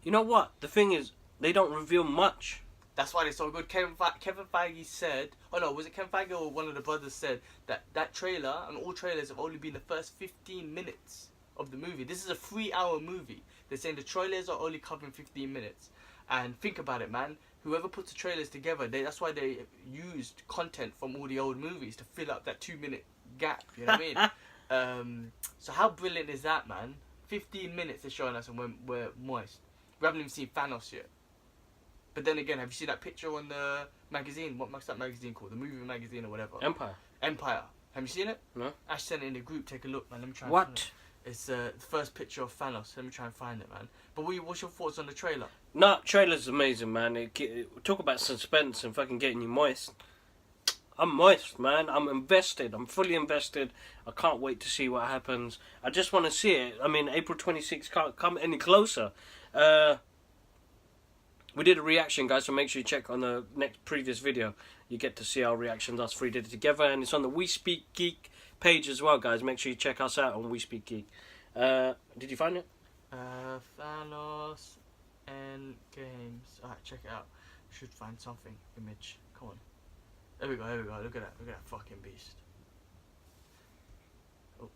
You know what? The thing is, they don't reveal much. That's why they're so good. Kevin Feige said, oh no, was it Kevin Feige or one of the brothers said that trailer and all trailers have only been the first 15 minutes of the movie. This is a 3-hour movie. They're saying the trailers are only covering 15 minutes. And think about it, man. Whoever puts the trailers together, that's why they used content from all the old movies to fill up that 2-minute gap. You know what I mean? So how brilliant is that, man? 15 minutes they're showing us and we're moist. We haven't even seen Thanos yet. But then again, have you seen that picture on the magazine? What's that magazine called? The movie magazine or whatever? Empire. Have you seen it? No. Ash sent it in the group. Take a look, man. Let me try and find it. It's the first picture of Thanos. Let me try and find it, man. But what's your thoughts on the trailer? No, trailer's amazing, man. Talk about suspense and fucking getting you moist. I'm moist, man. I'm invested. I'm fully invested. I can't wait to see what happens. I just want to see it. I mean, April 26th can't come any closer. We did a reaction, guys, so make sure you check on the previous video. You get to see our reactions. Us three did it together, and it's on the We Speak Geek page as well, guys. Make sure you check us out on We Speak Geek. Did you find it? Thanos and games. Alright, check it out. Should find something. Image. Come on. There we go. Look at that fucking beast. Oh.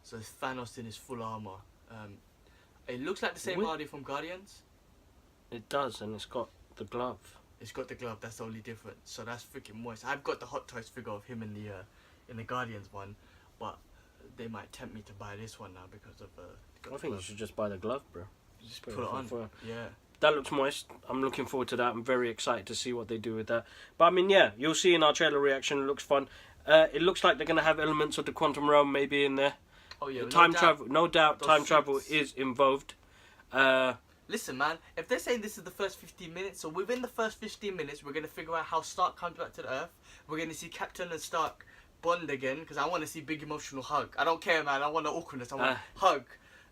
So it's Thanos in his full armor. It looks like the same body from Guardians. It does, and it's got the glove. It's got the glove. That's the only difference. So that's freaking moist. I've got the Hot Toys figure of him in the Guardians one, but they might tempt me to buy this one now because of I think you should just buy the glove, bro. Just put it on. Yeah. That looks moist. I'm looking forward to that. I'm very excited to see what they do with that. But I mean, yeah, you'll see in our trailer reaction. It looks fun. It looks like they're gonna have elements of the quantum realm maybe in there. Oh yeah, travel. No doubt, time travel is involved. Listen, man, if they're saying this is the first 15 minutes, so within the first 15 minutes, we're going to figure out how Stark comes back to the Earth. We're going to see Captain and Stark bond again, because I want to see big emotional hug. I don't care, man. I want the awkwardness. I want hug.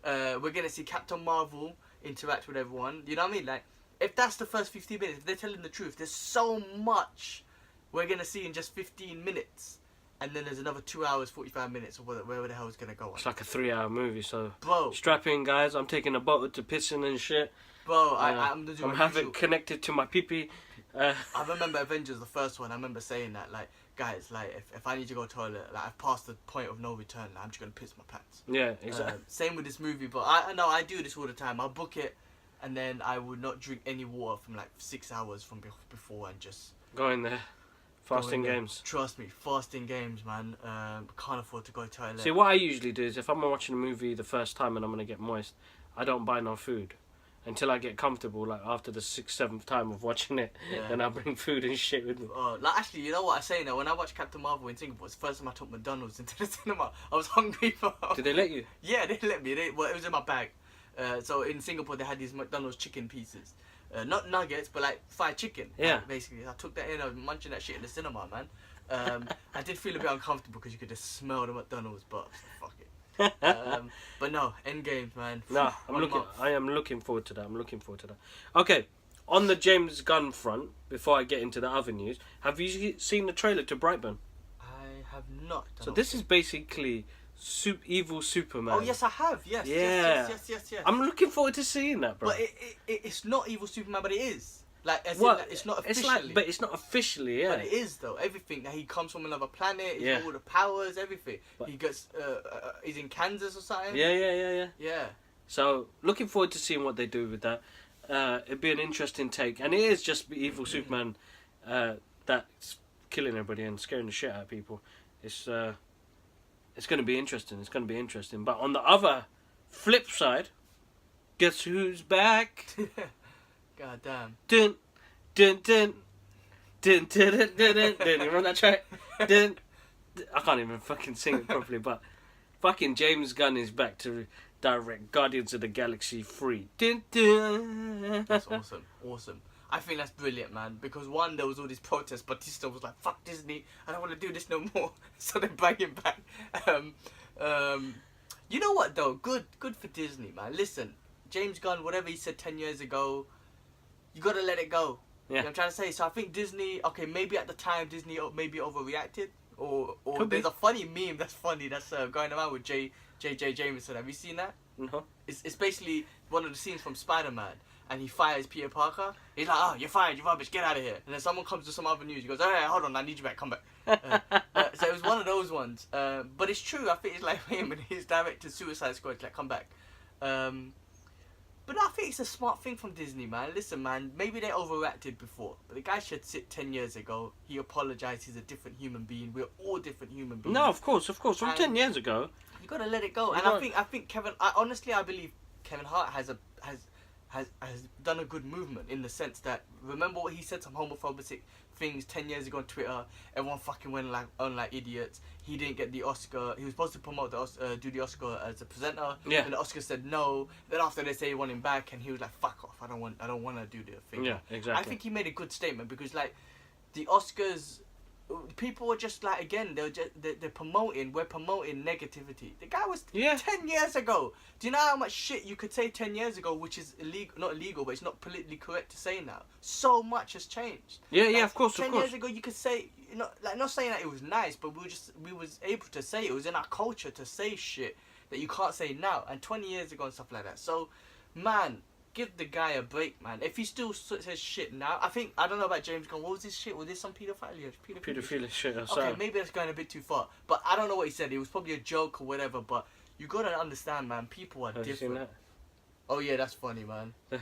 We're going to see Captain Marvel interact with everyone. You know what I mean? Like, if that's the first 15 minutes, if they're telling the truth, there's so much we're going to see in just 15 minutes. And then there's another 2 hours, 45 minutes, or wherever the hell it's going to go on. It's like a 3-hour movie, so... Bro. Strap in, guys. I'm taking a bottle to pissing and shit. Bro, I'm having it connected to my pee-pee. I remember Avengers, the first one, I remember saying that, like, guys, like, if I need to go to the toilet, like, I've passed the point of no return, like, I'm just going to piss my pants. Yeah, exactly. Same with this movie, but I know I do this all the time. I'll book it, and then I would not drink any water from, like, 6 hours from before and just... Go in there. Fasting games. Trust me, fasting games, man. Can't afford to go to the toilet. See, what I usually do is if I'm watching a movie the first time and I'm going to get moist, I don't buy no food. Until I get comfortable, like after the 6th, 7th time of watching it, then I bring food and shit with me. Like actually, you know what I say now? When I watched Captain Marvel in Singapore, it's the first time I took McDonald's into the cinema. I was hungry for... Did they let you? Yeah, they let me. Well, it was in my bag. So in Singapore, they had these McDonald's chicken pieces. Not nuggets, but like fried chicken. Yeah. Basically, I took that in. I was munching that shit in the cinema, man. I did feel a bit uncomfortable because you could just smell the McDonald's, but fuck it. But no, Endgame, man. No, I am looking forward to that. Okay, on the James Gunn front, before I get into the other news, have you seen the trailer to Brightburn? I have not. So this is basically Evil Superman. Oh yes, I have. Yes, Yeah. yes. I'm looking forward to seeing that, bro. But it's not Evil Superman, but it is. Like, as Well, in, like, it's not it's officially. like, but it's not officially, yeah. But it is though. Everything that he comes from another planet. He's Yeah. got all the powers, everything. But- He gets. He's in Kansas or something. Yeah. Yeah. So looking forward to seeing what they do with that. It'd be an interesting take, and it is just Evil Superman that's killing everybody and scaring the shit out of people. It's going to be interesting. It's going to be interesting. But on the other flip side, guess who's back? God damn. Dun dun dun dun dun dun dun dun. Dun. You remember that track? Dun. I can't even fucking sing it properly, but fucking James Gunn is back to direct Guardians of the Galaxy 3. Dun, dun. That's awesome. I think that's brilliant, man. Because one, there was all these protests. Batista was like, "Fuck Disney, I don't want to do this no more." So they bring him back. You know what though? Good for Disney, man. Listen, James Gunn, whatever he said 10 years ago, you gotta let it go. Yeah. You know what I'm trying to say? So I think Disney, okay, maybe at the time Disney maybe overreacted, or Could be. there's a funny meme that's going around with J. Jameson. Have you seen that? No. It's basically one of the scenes from Spider-Man, and he fires Peter Parker. He's like, "Oh, you're fired, you rubbish, get out of here." And then someone comes to some other news. He goes, "Hey, hold on, I need you back, come back." So it was one of those ones. But it's true. I think it's like him and his director Suicide Squad, like, come back. But I think it's a smart thing from Disney, man. Listen, man, maybe they overreacted before, but the guy should sit 10 years ago. He apologized. He's a different human being. We're all different human beings. No, of course. From And 10 years ago. You gotta let it go. You And got- I think Kevin. I believe Kevin Hart has done a good movement in the sense that, remember what he said, some homophobic things 10 years ago on Twitter. Everyone fucking went on like idiots. He didn't get the Oscar. He was supposed to promote do the Oscar as a presenter. Yeah. And the Oscar said no. Then after they say he want him back, and he was like, "Fuck off! I don't want to do the thing." Yeah, exactly. I think he made a good statement because, like, the Oscars, people are just like, again, they're promoting. We're promoting negativity. The guy was 10 years ago. Do you know how much shit you could say 10 years ago, which is illegal, not illegal, but it's not politically correct to say now? So much has changed. Yeah, of course, 10 years ago, you could say, like, not saying that it was nice, but we was able to say it. It was in our culture to say shit that you can't say now, and 20 years ago and stuff like that. So, man, give the guy a break, man. If he still says shit now, I don't know about James Gunn. What was this shit? Was this some paedophilia? Pedophilic shit or Okay, something. maybe that's going a bit too far. But I don't know what he said. It was probably a joke or whatever. But you gotta understand, man. People are Have you different. seen Oh yeah, that's funny, man. that?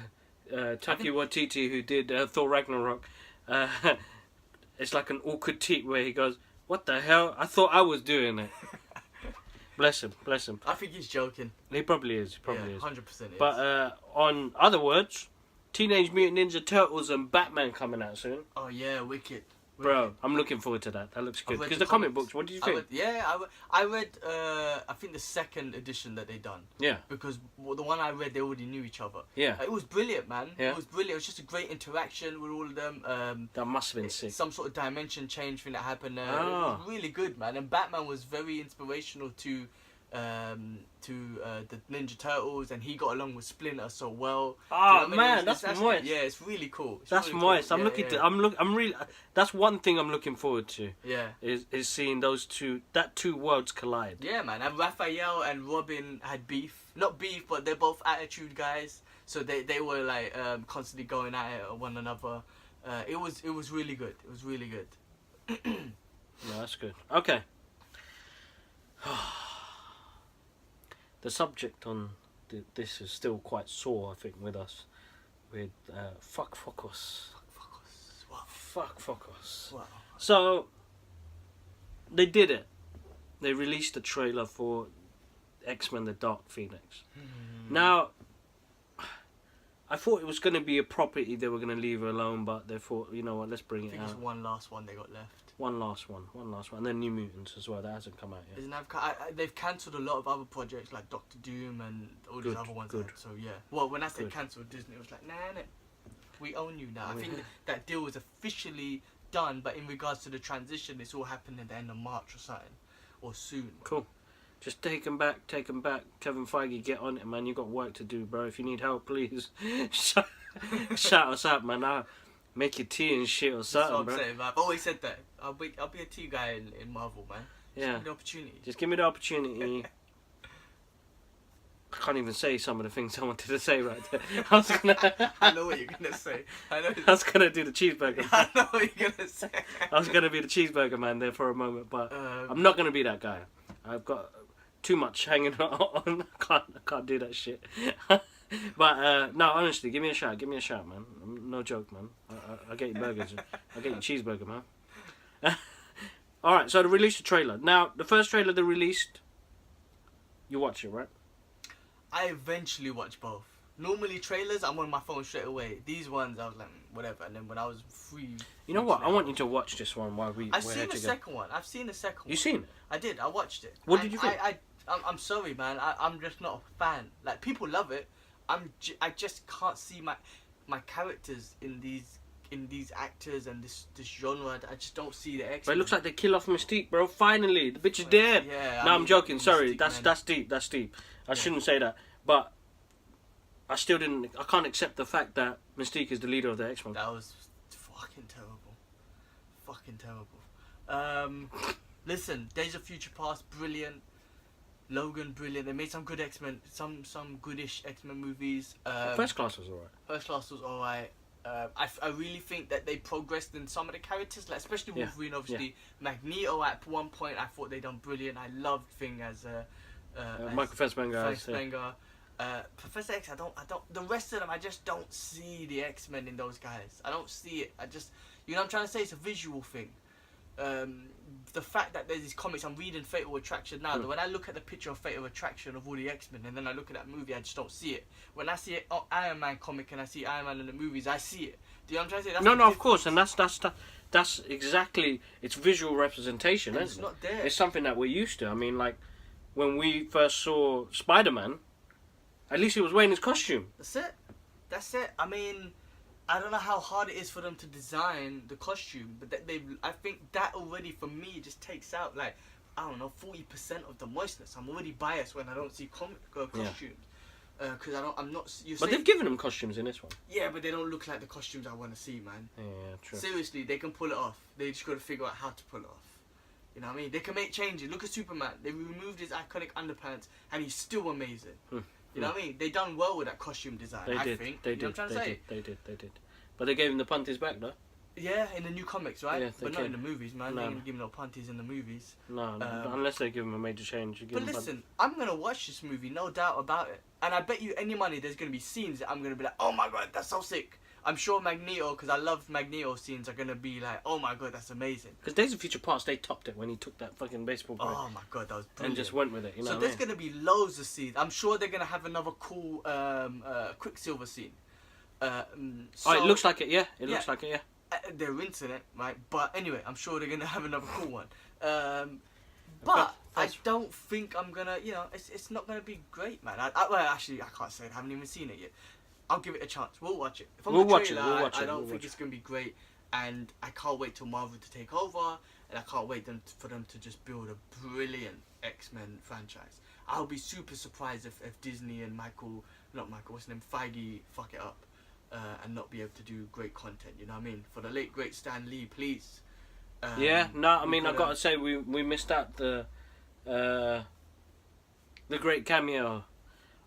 Taika Waititi, who did Thor Ragnarok, it's like an awkward tweet where he goes, "What the hell? I thought I was doing it." Bless him. I think he's joking. He probably is. He Yeah, is. 100% is. But on other words, Teenage Mutant Ninja Turtles and Batman coming out soon. Oh yeah, wicked. Bro, I'm looking forward to that. That looks good. I've read Because the the comic comics. books, what do you think? I read. I think the second edition that they done. Yeah. Because the one I read, they already knew each other. Yeah. It was brilliant, man. Yeah. It was brilliant. It was just a great interaction with all of them. That must have been sick. Some sort of dimension change thing that happened there. It Ah. was really good, man. And Batman was very inspirational to the Ninja Turtles, and he got along with Splinter so well. Do you know Oh what I mean? man, It was- that's moist. Yeah, it's really cool. It's That's really moist. cool. I'm Yeah, looking yeah. to. I'm really. That's one thing I'm looking forward to. Yeah. Is seeing those two worlds collide. Yeah, man. And Raphael and Robin had beef. Not beef, but they're both attitude guys. So they were like constantly going at it at one another. It was really good. It was really good. No, that's good. Okay. The subject on this is still quite sore, I think, with us. With fuck focus. Fuck focus. Wow. So they did it. They released a trailer for X-Men: The Dark Phoenix. Now, I thought it was going to be a property they were going to leave alone, but they thought, you know what, let's bring I it think out. it's one last one they got left. One last one, and then New Mutants as well. That hasn't come out yet. Isn't that, they've cancelled a lot of other projects like Doctor Doom and all these Good, other ones. good. So yeah. Well, when I said Good. cancelled, Disney was like, nah, we own you now. I think that deal was officially done, but in regards to the transition, it's all happening at the end of March or something, or soon. Cool. Just take them back. Kevin Feige, get on it, man. You got work to do, bro. If you need help, please shout us out, man. I'll make your tea and shit or That's something, what I'm bro. saying, man. I've always said that. I'll be a tea guy in Marvel, man. Just give me the opportunity. Just give me the opportunity. I can't even say some of the things I wanted to say right there. I know what you're gonna say. I was gonna do the cheeseburger. I know what you're gonna say. I was gonna be the cheeseburger man there for a moment, but I'm not gonna be that guy. I've got too much hanging on. I can't do that shit. But no, honestly, give me a shout, man. No joke, man. I'll get you burgers. I'll get you cheeseburger, man. All right, so they released a trailer. Now, the first trailer they released, you watch it, right? I eventually watch both. Normally trailers, I'm on my phone straight away. These ones, I was like, whatever. And then when I was free, you know what? I want you to watch this one while I've seen the second one. You seen it? I did. I watched it. What did you think? I'm sorry, man. I'm just not a fan. Like, people love it. I just can't see my characters in these actors and this genre. I just don't see the X-Men. But it looks like they kill off Mystique, bro. Finally, the bitch is dead. Yeah. No, I'm joking. Sorry, Mystique, that's deep. That's deep. I shouldn't say that, but I still didn't. I can't accept the fact that Mystique is the leader of the X-Men. That was fucking terrible. Fucking terrible. Listen, Days of Future Past, brilliant. Logan, brilliant. They made some good X-Men, some goodish X-Men movies. First Class was alright. First Class was alright. I really think that they progressed in some of the characters, like especially Wolverine. Obviously, Magneto at one point I thought they done brilliant. I loved Thing as Michael Fassbender. Professor X, I don't. The rest of them, I just don't see the X-Men in those guys. I don't see it. I just, you know, what I'm trying to say, it's a visual thing. The fact that there's these comics, I'm reading Fatal Attraction now. When I look at the picture of Fatal Attraction of all the X-Men, and then I look at that movie, I just don't see it. When I see an Iron Man comic and I see Iron Man in the movies, I see it. Do you know what I'm trying to say? That's no, of course, and that's exactly, it's visual representation, isn't it? It's not there. It's something that we're used to. I mean, like when we first saw Spider-Man, at least he was wearing his costume. That's it. I mean, I don't know how hard it is for them to design the costume, but I think that already for me just takes out, like, I don't know, 40% of the moistness. I'm already biased when I don't see costumes, because I'm not. But they've given them costumes in this one. Yeah, but they don't look like the costumes I want to see, man. Yeah, true. Seriously, they can pull it off. They just got to figure out how to pull it off. You know what I mean? They can make changes. Look at Superman. They removed his iconic underpants, and he's still amazing. You know what I mean? They done well with that costume design. I think. They did. They did. But they gave him the punties back, though. Yeah, in the new comics, right? Yeah, but not in the movies, man. They ain't giving no punties in the movies. No, unless they give him a major change. But listen, I'm gonna watch this movie, no doubt about it. And I bet you any money there's gonna be scenes that I'm gonna be like, oh my god, that's so sick. I'm sure Magneto, because I love Magneto scenes, are gonna be like, oh my god, that's amazing. Because Days of Future Past, they topped it when he took that fucking baseball bat. Oh my god, that was brilliant. And just went with it, you know. So there's gonna be loads of scenes. I'm sure they're gonna have another cool Quicksilver scene. So, it looks like it, yeah. It looks like it, yeah. They're internet, right? But anyway, I'm sure they're gonna have another cool one. But I don't think I'm gonna, you know, it's not gonna be great, man. Well, actually, I can't say it. I haven't even seen it yet. I'll give it a chance. We'll watch it. We'll watch it. I don't think it's gonna be great, and I can't wait till Marvel to take over, and I can't wait for them to just build a brilliant X-Men franchise. I'll be super surprised if Disney and what's his name, Feige, fuck it up, and not be able to do great content. You know what I mean? For the late great Stan Lee, please. I mean, I've got to say we missed out the great cameo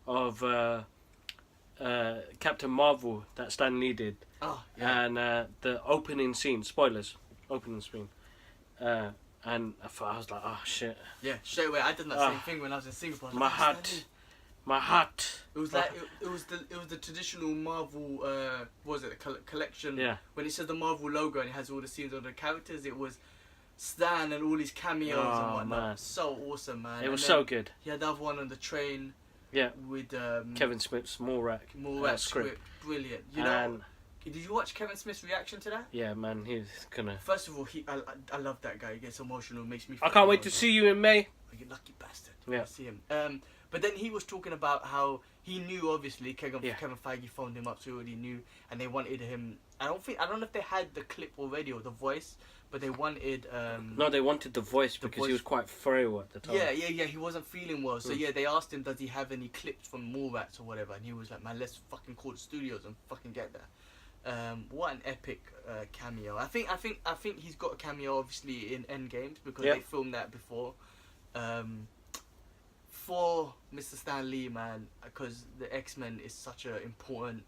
of Captain Marvel that Stan Lee did. Oh, yeah. And the opening scene, spoilers, opening scene. And I was like, oh shit. Yeah, straight away. I did that same thing when I was in Singapore. My heart. It was like it was the traditional Marvel what was it, collection. Yeah. When it says the Marvel logo and it has all the scenes of the characters, it was Stan and all his cameos and whatnot. Man. So awesome, man. It was so good. He had the other one on the train. Yeah. With Kevin Smith's Morak script. Brilliant. You know. Did you watch Kevin Smith's reaction to that? Yeah, man, he's gonna. First of all, I love that guy. He gets emotional, makes me. I can't wait to see you in May. Oh, you lucky bastard. Yeah. I see him. But then he was talking about how he knew, obviously, Kevin Feige phoned him up, so he already knew, and they wanted him. I don't know if they had the clip already or the voice, but they wanted. No, they wanted the voice because he was quite frail at the time. Yeah. He wasn't feeling well, so they asked him, does he have any clips from Mallrats or whatever, and he was like, man, let's fucking call the studios and fucking get there. What an epic cameo! I think he's got a cameo obviously in Endgames because Yeah. they filmed that before. For Mr. Stan Lee, man, because the X-Men is such an important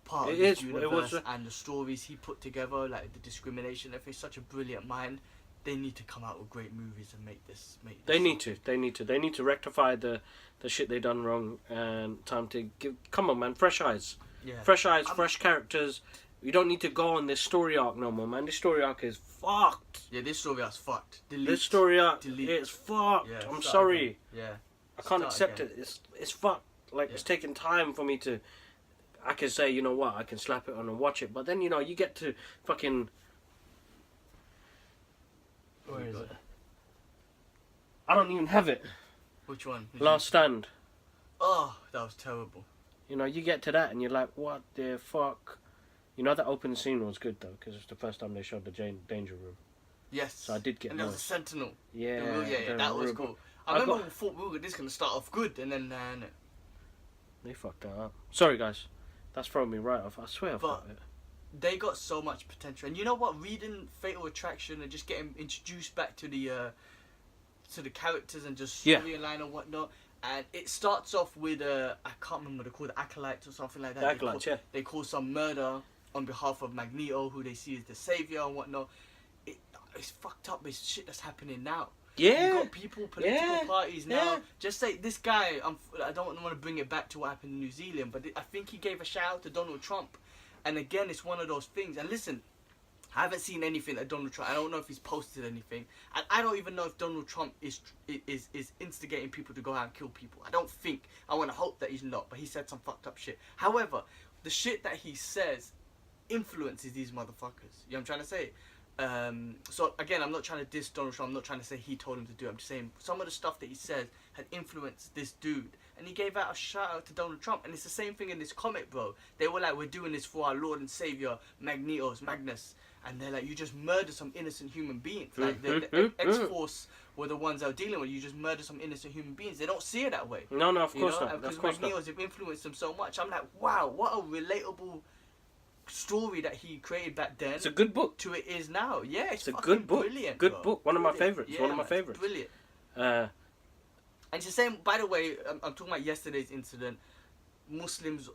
part It of this is, it universe, was, and the stories he put together, like the discrimination. If he's such a brilliant mind, they need to come out with great movies and make this. They need to rectify the shit they done wrong, and time to give. Come on, man, fresh eyes, Yeah. fresh eyes, fresh characters. You don't need to go on this story arc no more, man. This story arc is fucked. Yeah, this story is fucked. Delete. This story arc Delete. is fucked. Yeah, I'm start sorry. again. Yeah. I can't Start accept again. it. It's fucked. Like, it's taking time for me to. I can say, you know what, I can slap it on and watch it, but then, you know, you get to fucking. Where is it? I don't even have it. Which one? Last Stand. Oh, that was terrible. You know, you get to that and you're like, what the fuck? You know, that opening scene was good though, because it's the first time they showed the danger room. Yes. So I did get And there was a most. Sentinel. Yeah, That was cool. I I remember got- we thought we were this gonna start off good, and then no. They fucked that up. Sorry, guys. That's throwing me right off. I swear I've got it. They got so much potential, and you know what? Reading Fatal Attraction and just getting introduced back to the characters and just Yeah. storyline and whatnot. And it starts off with I can't remember what they're called, acolytes or something like that. The Acolytes, yeah. They call some murder on behalf of Magneto, who they see as the savior and whatnot. It's fucked up. It's shit that's happening now. Yeah. You got people, political parties now. Yeah. Just say this guy. I don't want to bring it back to what happened in New Zealand, but I think he gave a shout out to Donald Trump. And again, it's one of those things. And listen, I haven't seen anything that Donald Trump. I don't know if he's posted anything, and I don't even know if Donald Trump is instigating people to go out and kill people. I don't think. I want to hope that he's not, but he said some fucked up shit. However, the shit that he says influences these motherfuckers. You know what I'm trying to say? So again, I'm not trying to diss Donald Trump. I'm not trying to say he told him to do it. I'm just saying some of the stuff that he says had influenced this dude. And he gave out a shout out to Donald Trump. And it's the same thing in this comic, bro. They were like, we're doing this for our Lord and Savior, Magnus. And they're like, you just murdered some innocent human beings. Like, the X-Force were the ones that were dealing with. You just murdered some innocent human beings. They don't see it that way. No, of You course know? not. Because Of course not. Magneto's have influenced them so much. I'm like, wow, what a relatable story that he created back then. It's a good book. To it is now. Yeah, it's a fucking good book. Brilliant, Good bro. book. One of my Brilliant. favourites. Yeah, One of my man, favourites. Brilliant. Uh, And it's the same, by the way, I'm talking about yesterday's incident. Muslims,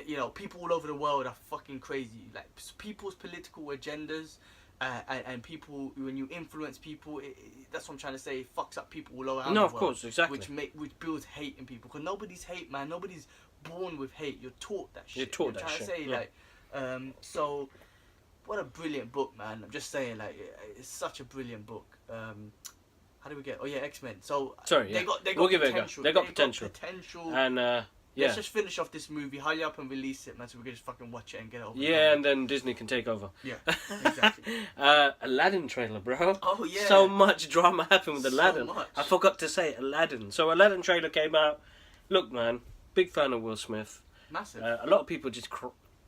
you know, people all over the world are fucking crazy. Like, people's political agendas and people, when you influence people, that's what I'm trying to say, it fucks up people all around No, the of world. course, exactly. Which builds hate in people. Because nobody's hate, man. Nobody's born with hate. You're taught that shit. You're taught that trying shit, to say, yeah. like, so, what a brilliant book, man. I'm just saying, like, it's such a brilliant book. How do we get? Oh yeah, X-Men. So Sorry, they got we'll give it a go. potential. They got potential. And Let's yeah, just finish off this movie, hurry up and release it, man, so we can just fucking watch it and get it over. yeah, and then Disney can take over. Yeah, exactly. Aladdin trailer, bro. Oh yeah. So much drama happened with So Aladdin. much. I forgot to say Aladdin. So Aladdin trailer came out. Look, man, big fan of Will Smith. Massive. A lot of people just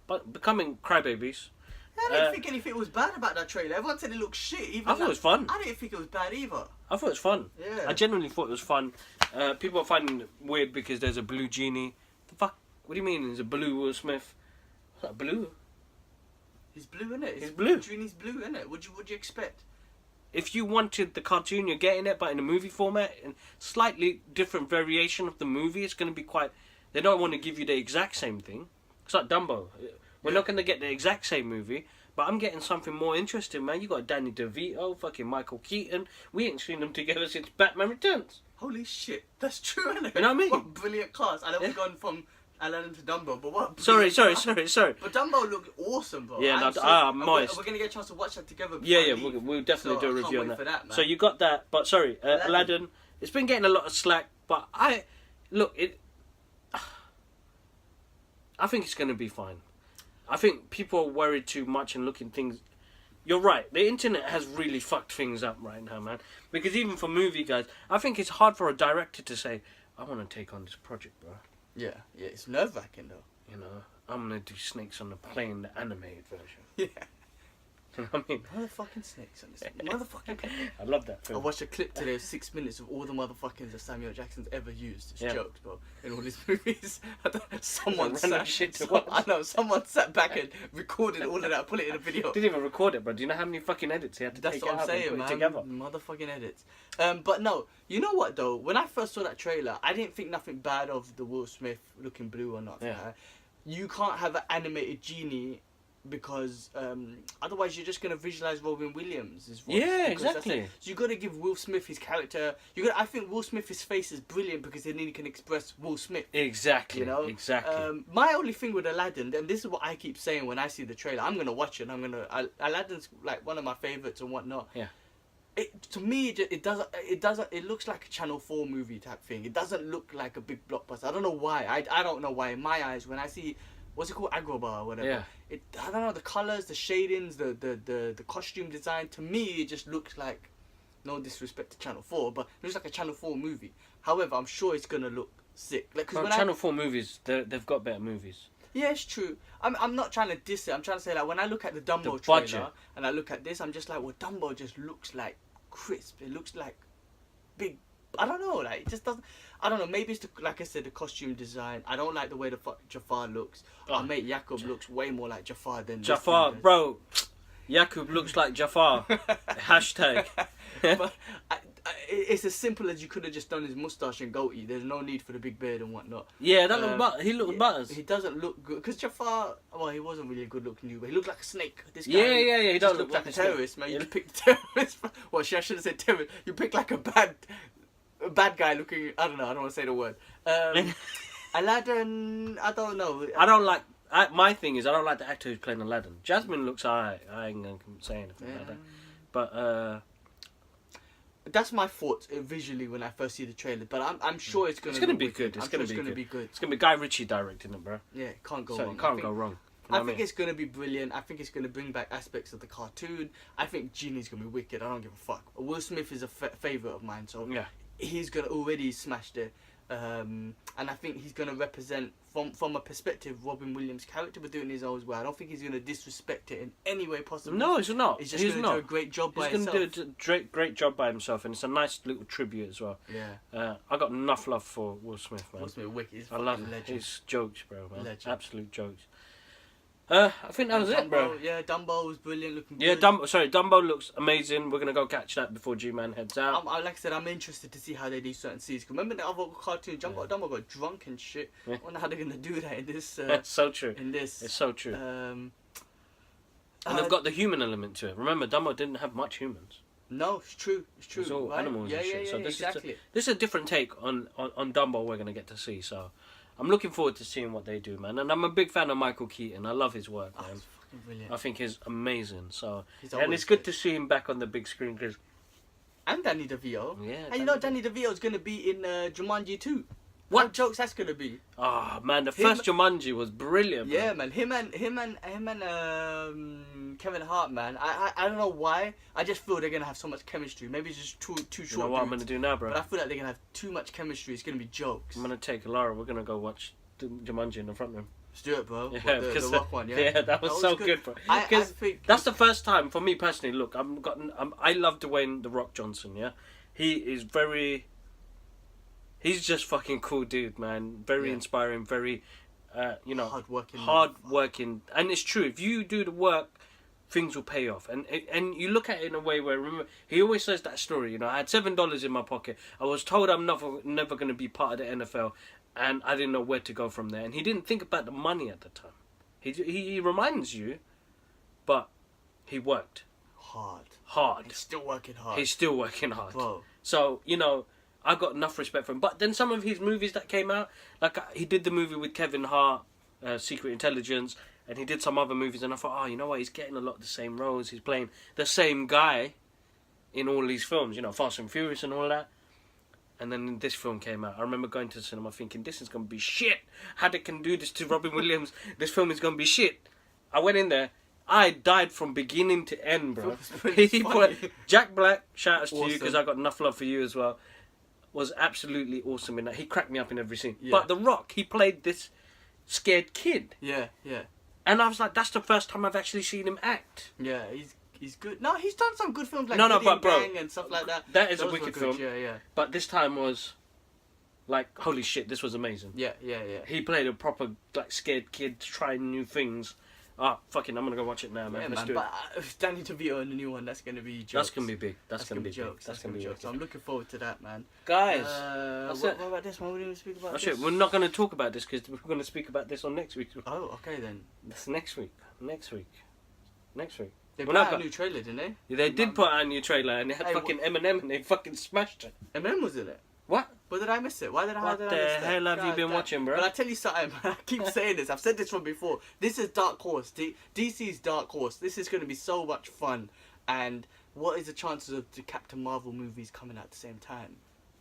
but becoming crybabies. I didn't think anything was bad about that trailer. Everyone said it looked shit. Even I thought it was fun. I didn't think it was bad either. I thought it was fun. Yeah. I genuinely thought it was fun. People are finding it weird because there's a blue genie. The fuck? What do you mean? There's a blue Will Smith? What's that blue? He's blue, innit? He's blue. Genie's blue, innit? What'd you expect? If you wanted the cartoon, you're getting it, but in a movie format, and slightly different variation of the movie, it's going to be quite. They don't want to give you the exact same thing. It's like Dumbo. We're not going to get the exact same movie, but I'm getting something more interesting, man. You got Danny DeVito, fucking Michael Keaton. We ain't seen them together since Batman Returns. Holy shit, that's true, innit? You know what I mean? What a brilliant cast. I know Yeah. we've gone from Aladdin to Dumbo, but what? a Sorry. brilliant cast. But Dumbo looked awesome, bro. Yeah, no, I'm moist. We're gonna get a chance to watch that together. Yeah, before I yeah, leave. we'll definitely So do a I can't review on wait that. for that, man. So you got that, but sorry, Aladdin. It's been getting a lot of slack, but I think it's going to be fine. I think people are worried too much and looking things. You're right. The internet has really fucked things up right now, man. Because even for movie guys, I think it's hard for a director to say, "I want to take on this project, bro." Yeah, it's nerve wracking though. You know, I'm gonna do Snakes on the Plane, the animated version. Yeah. You know what I mean? Motherfucking snakes on this. Motherfucking. I love that I film. watched a clip today of 6 minutes of all the motherfuckers that Samuel Jackson's ever used. It's Yeah. jokes, bro. In all his movies, someone Random sat. shit to I watch. know someone sat back and recorded all of that, put it in a video. Didn't even record it, bro. Do you know how many fucking edits he had to That's take what it I'm out and saying, put man. it together? Motherfucking edits. But no, you know what though? When I first saw that trailer, I didn't think nothing bad of the Will Smith looking blue or nothing. Yeah. You can't have an animated genie because otherwise you're just gonna visualize Robin Williams' voice. Yeah, because that's exactly. it. So you got to give Will Smith his character. I think Will Smith his face is brilliant because then he can express Will Smith. Exactly. You know, Exactly. My only thing with Aladdin, and this is what I keep saying when I see the trailer, I'm gonna watch it. Aladdin's like one of my favorites and whatnot. Yeah. To me, it doesn't. It looks like a Channel 4 movie type thing. It doesn't look like a big blockbuster. I don't know why. I don't know why. In my eyes, when I see what's it called, Agrabah or whatever. Yeah. I don't know, the colors, the shadings, the costume design. To me, it just looks like, no disrespect to Channel 4, but it looks like a Channel 4 movie. However, I'm sure it's gonna look sick. Like, cause Well, when Channel 4 movies, they've got better movies. yeah, it's true. I'm not trying to diss it. I'm trying to say, like, when I look at the Dumbo The budget. trailer and I look at this, I'm just like, well, Dumbo just looks like crisp. It looks like big. I don't know. Like, it just doesn't. I don't know. Maybe it's like I said, the costume design. I don't like the way the Jafar looks. Oh. Our mate Jacob looks way more like Jafar than this Jafar, dude does. bro. Yakub looks like Jafar. Hashtag. But it's as simple as you could have just done his mustache and goatee. There's no need for the big beard and whatnot. Yeah, that looks he looks butters. He doesn't look good because Jafar. Well, he wasn't really a good looking dude, but he looked like a snake. This guy, Yeah, he just does look look like like a a snake. terrorist, man. You Yeah. just picked terrorist. Well, I should have said terrorist. You picked like a bad guy looking. I don't know. I don't want to say the word. Aladdin. I don't know. I don't like. My thing is, I don't like the actor who's playing Aladdin. Jasmine looks alright. I ain't gonna say anything about that. But that's my thoughts visually when I first see the trailer. But I'm sure it's gonna. it's gonna look be wicked. good. It's I'm gonna sure be it's gonna good. be good. It's gonna be Guy Ritchie directing it, bro. Yeah, can't go So wrong. it can't go wrong. I think it's going to be brilliant. I think it's going to bring back aspects of the cartoon. I think Genie's going to be wicked. I don't give a fuck. Will Smith is a favourite of mine, so Yeah. he's going to already smash it. And I think he's going to represent, from a perspective, Robin Williams' character, but doing his own as well. I don't think he's going to disrespect it in any way possible. No, he's not. He's just he's going to not. do a great job by He's himself. going to do a great job by himself, and it's a nice little tribute as well. Yeah. I got enough love for Will Smith, man. Will Smith, wicked. He's I love fucking him. legend. His jokes, bro, man. Legend. Absolute jokes. I think that was it, bro. Dumbo, yeah, Dumbo was brilliant, looking Yeah, good. Dumbo looks amazing. We're gonna go catch that before G-Man heads out. Like I said, I'm interested to see how they do certain scenes. 'Cause remember the other cartoon, Dumbo got drunk and shit. Yeah. I wonder how they're gonna do that in this. It's so true. In this. It's so true. Um, And they've got the human element to it. Remember, Dumbo didn't have much humans. No, it's true. It's true. It's all right? animals Yeah, and shit. yeah, So yeah, this exactly. This is a different take on Dumbo we're going to get to see. So I'm looking forward to seeing what they do, man. And I'm a big fan of Michael Keaton. I love his work, Oh, man. it's fucking brilliant. I think he's amazing. So He's and always it's good good. to see him back on the big screen because And Danny DeVito. yeah. And you know Danny DeVito is gonna be in Jumanji too. What? What jokes that's gonna be? Oh man, the Him- first Jumanji was brilliant. Yeah, man. man. Him and Kevin Hart, man. I don't know why. I just feel they're gonna have so much chemistry. Maybe it's just too You short. know what I'm dudes. going to do now, bro? But I feel like they're gonna have too much chemistry. It's gonna be jokes. I'm going to take Laura. We're going to go watch Jumanji in the front room. Let's do it, bro. Yeah, What, the because rock one, yeah. yeah, that was so good, bro. I Because think that's the first time for me personally. Look, I love Dwayne the Rock Johnson. Yeah, he is very. He's just fucking cool, dude, man. Very Yeah. inspiring. Very, hard-working. hard-working, and it's true. If you do the work, things will pay off. And you look at it in a way where, remember, he always says that story. You know, I had $7 in my pocket. I was told I'm never going to be part of the NFL, and I didn't know where to go from there. And he didn't think about the money at the time. He reminds you, but he worked hard. He's still working hard. He's still working hard. Bro. So, you know, I got enough respect for him. But then some of his movies that came out, like he did the movie with Kevin Hart, Secret Intelligence, and he did some other movies, and I thought, oh, you know what, he's getting a lot of the same roles. He's playing the same guy in all these films, you know, Fast and Furious and all that. And then this film came out. I remember going to the cinema thinking, this is going to be shit. How they can do this to Robin Williams? This film is going to be shit. I went in there. I died from beginning to end, bro. It's funny. Jack Black, shout out to you, Awesome. because I got enough love for you as well, was absolutely awesome in that. He cracked me up in every scene. Yeah. But The Rock, he played this scared kid. Yeah, yeah. And I was like, that's the first time I've actually seen him act. Yeah, he's He's good. No, he's done some good films like No, Goody and bro, Gang and stuff like that. that is a Those were wicked good, film. Yeah. But this time was like, holy shit, this was amazing. Yeah. He played a proper like scared kid trying new things. Ah, fucking, I'm gonna go watch it now, man. Yeah, Let's man. do it. But Danny DeVito in the new one, that's gonna be jokes. That's gonna be big. That's gonna be jokes. Big. That's gonna be jokes. So wicked. I'm looking forward to that, man. Guys, what about this one? We didn't speak about oh this. shit, we're not gonna talk about this because we're gonna speak about this on next week. Oh, okay then. That's next week. Next week. They We're put not out go- a new trailer, didn't they? Yeah, they did put out a new trailer and it had Hey, fucking Eminem and they fucking smashed it. Eminem was in it. What? But did I miss it? How What did the I miss that? hell have you God been damn. watching, bro? But I tell you something, I keep saying this. I've said this one before. This is Dark Horse. DC's Dark Horse. This is going to be so much fun. And what is the chances of the Captain Marvel movies coming out at the same time?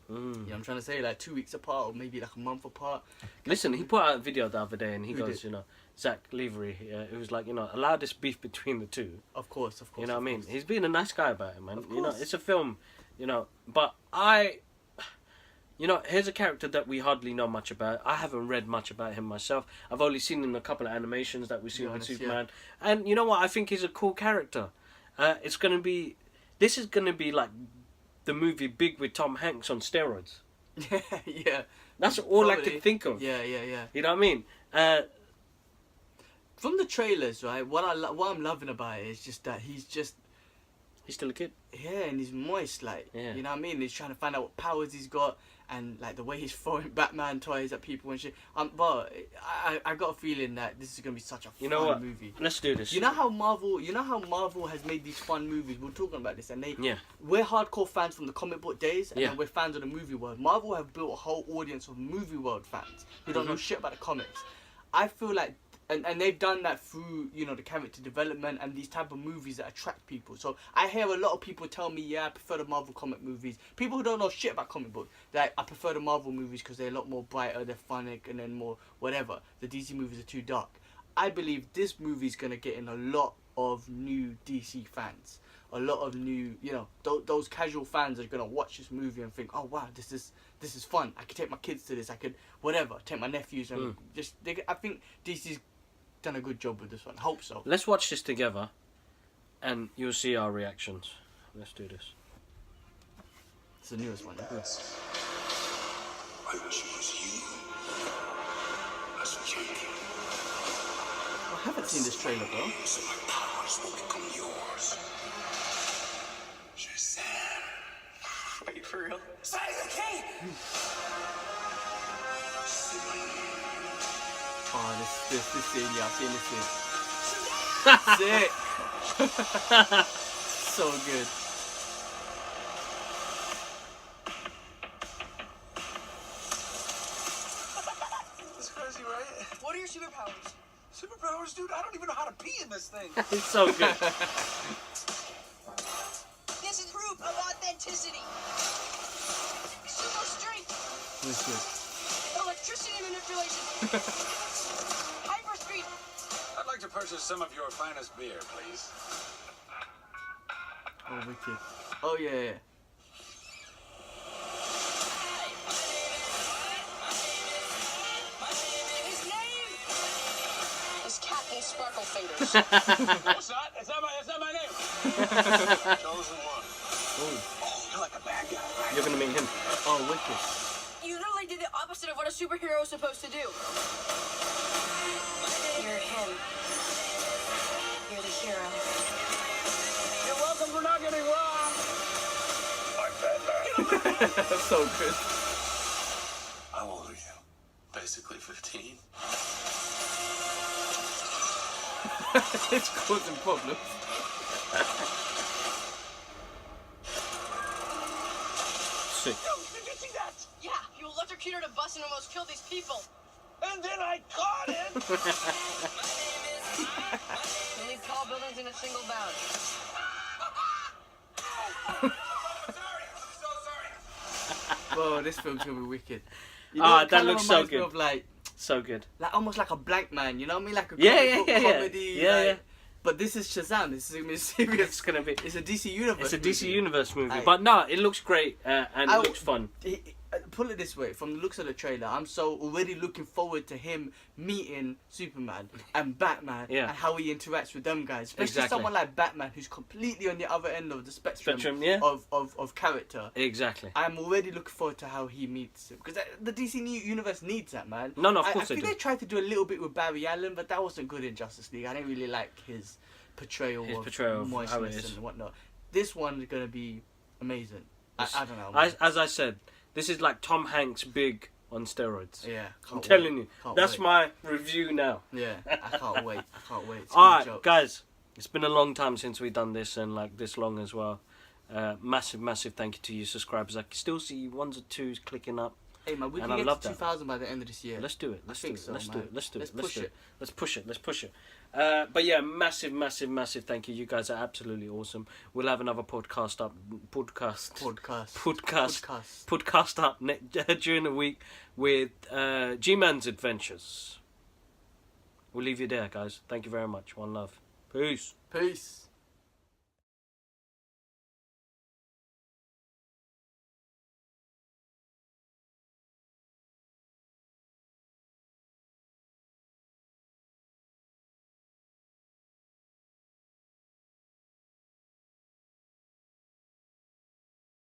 Mm. Yeah, I'm trying to say like 2 weeks apart or maybe like a month apart. Listen, he put out a video the other day and he Who goes, did? you know, Zach Levery, it was like, you know, allow this beef between the two. Of course. You know what I mean? course. He's being a nice guy about it, man. Of You know, course. it's a film, you know, but you know, here's a character that we hardly know much about. I haven't read much about him myself. I've only seen him in a couple of animations that we've seen with honest, Superman. And you know what? I think he's a cool character. This is going to be like the movie Big with Tom Hanks on steroids. Yeah. That's all I Probably. could think of. Yeah. You know what I mean? From the trailers, right? What I'm loving about it is just that he's He's still a kid. yeah, and he's moist, like Yeah. you know what I mean. He's trying to find out what powers he's got, and like the way he's throwing Batman toys at people and shit. But I got a feeling that this is gonna be such a You fun know what? movie. Let's do this. You know how Marvel has made these fun movies. We're talking about this, and Yeah. we're hardcore fans from the comic book days, and Yeah. then we're fans of the movie world. Marvel have built a whole audience of movie world fans who don't know shit about the comics. I feel like, and they've done that through, you know, the character development and these type of movies that attract people. So I hear a lot of people tell me, yeah, I prefer the Marvel comic movies. People who don't know shit about comic books, like, I prefer the Marvel movies because they're a lot more brighter, they're funny, and then more whatever. The DC movies are too dark. I believe this movie's gonna get in a lot of new DC fans. A lot of new, you know, those casual fans are gonna watch this movie and think, oh wow, this is fun. I could take my kids to this. I could whatever, take my nephews and I think DC's done a good job with this one. Hope so. Let's watch this together and you'll see our reactions. Let's do this. It's the newest one. I choose you as king. I haven't seen this trailer, bro. So my powers will become yours. Shazam. Wait, for real? Say the king! Say my name. Oh, this scene, yeah, I've seen this scene. Sick. So good. That's crazy, right? What are your superpowers? Superpowers, dude? I don't even know how to pee in this thing. It's so good. This is proof of authenticity. Super strength, This is electricity manipulation, hyper speed. I'd like to purchase some of your finest beer, please. oh wicked. Oh yeah. His name is Captain Sparkle Fingers. No, it's not. It's not my name. Chosen one. Oh, You're like a bad guy, right? You're going to meet him. oh wicked. You literally did the opposite of what a superhero is supposed to do. You're him. You're the hero. You're welcome for not getting wrong. I'm Batman. That's so good. How old are you? Basically 15. It's causing problems. Sick. Yo, did you see that? Yeah, you electrocuted a bus and almost killed these people. And then I caught it. You leave tall buildings in a single bound. I'm so sorry. Bro, this film's gonna be wicked. You Ah, it that kinda looks so reminds me good. Of like So good. almost like a Blank Man, you know what I mean? Like a Yeah, comic yeah, book yeah, yeah. comedy. Yeah, like, yeah. But this is Shazam. This is gonna be serious. It's going to be... It's a DC universe. It's a DC movie. Universe movie. Aye. But no, it looks great and it I- looks fun. put it this way, from the looks of the trailer, I'm so already looking forward to him meeting Superman and Batman Yeah. and how he interacts with them guys. Especially Exactly. someone like Batman who's completely on the other end of the spectrum, yeah. of character. Exactly. I'm already looking forward to how he meets him. Because the DC universe needs that, man. No, of I course they think do. they tried to do a little bit with Barry Allen, but that wasn't good in Justice League. I didn't really like his portrayal of how it moistness is. and whatnot. This one is going to be amazing. I don't know. As I said, this is like Tom Hanks big on steroids. Yeah, I'm telling you. Can't That's wait. my review now. Yeah, I can't wait. I can't wait. It's All all right, jokes. guys. It's been a long time since we've done this, and like this long as well. Massive thank you to you subscribers. I can still see ones or twos clicking up. Hey man, we and can I get love to that. 2,000 by the end of this year. Let's do it. Let's do think it. so, Let's do man. it. Let's do it. Let's Let's push do it. it. Let's push it. Let's push it. But yeah, massive thank you. You guys are absolutely awesome. We'll have another podcast up during the week with G-Man's adventures. We'll leave you there, guys. Thank you very much. One love. Peace. Peace.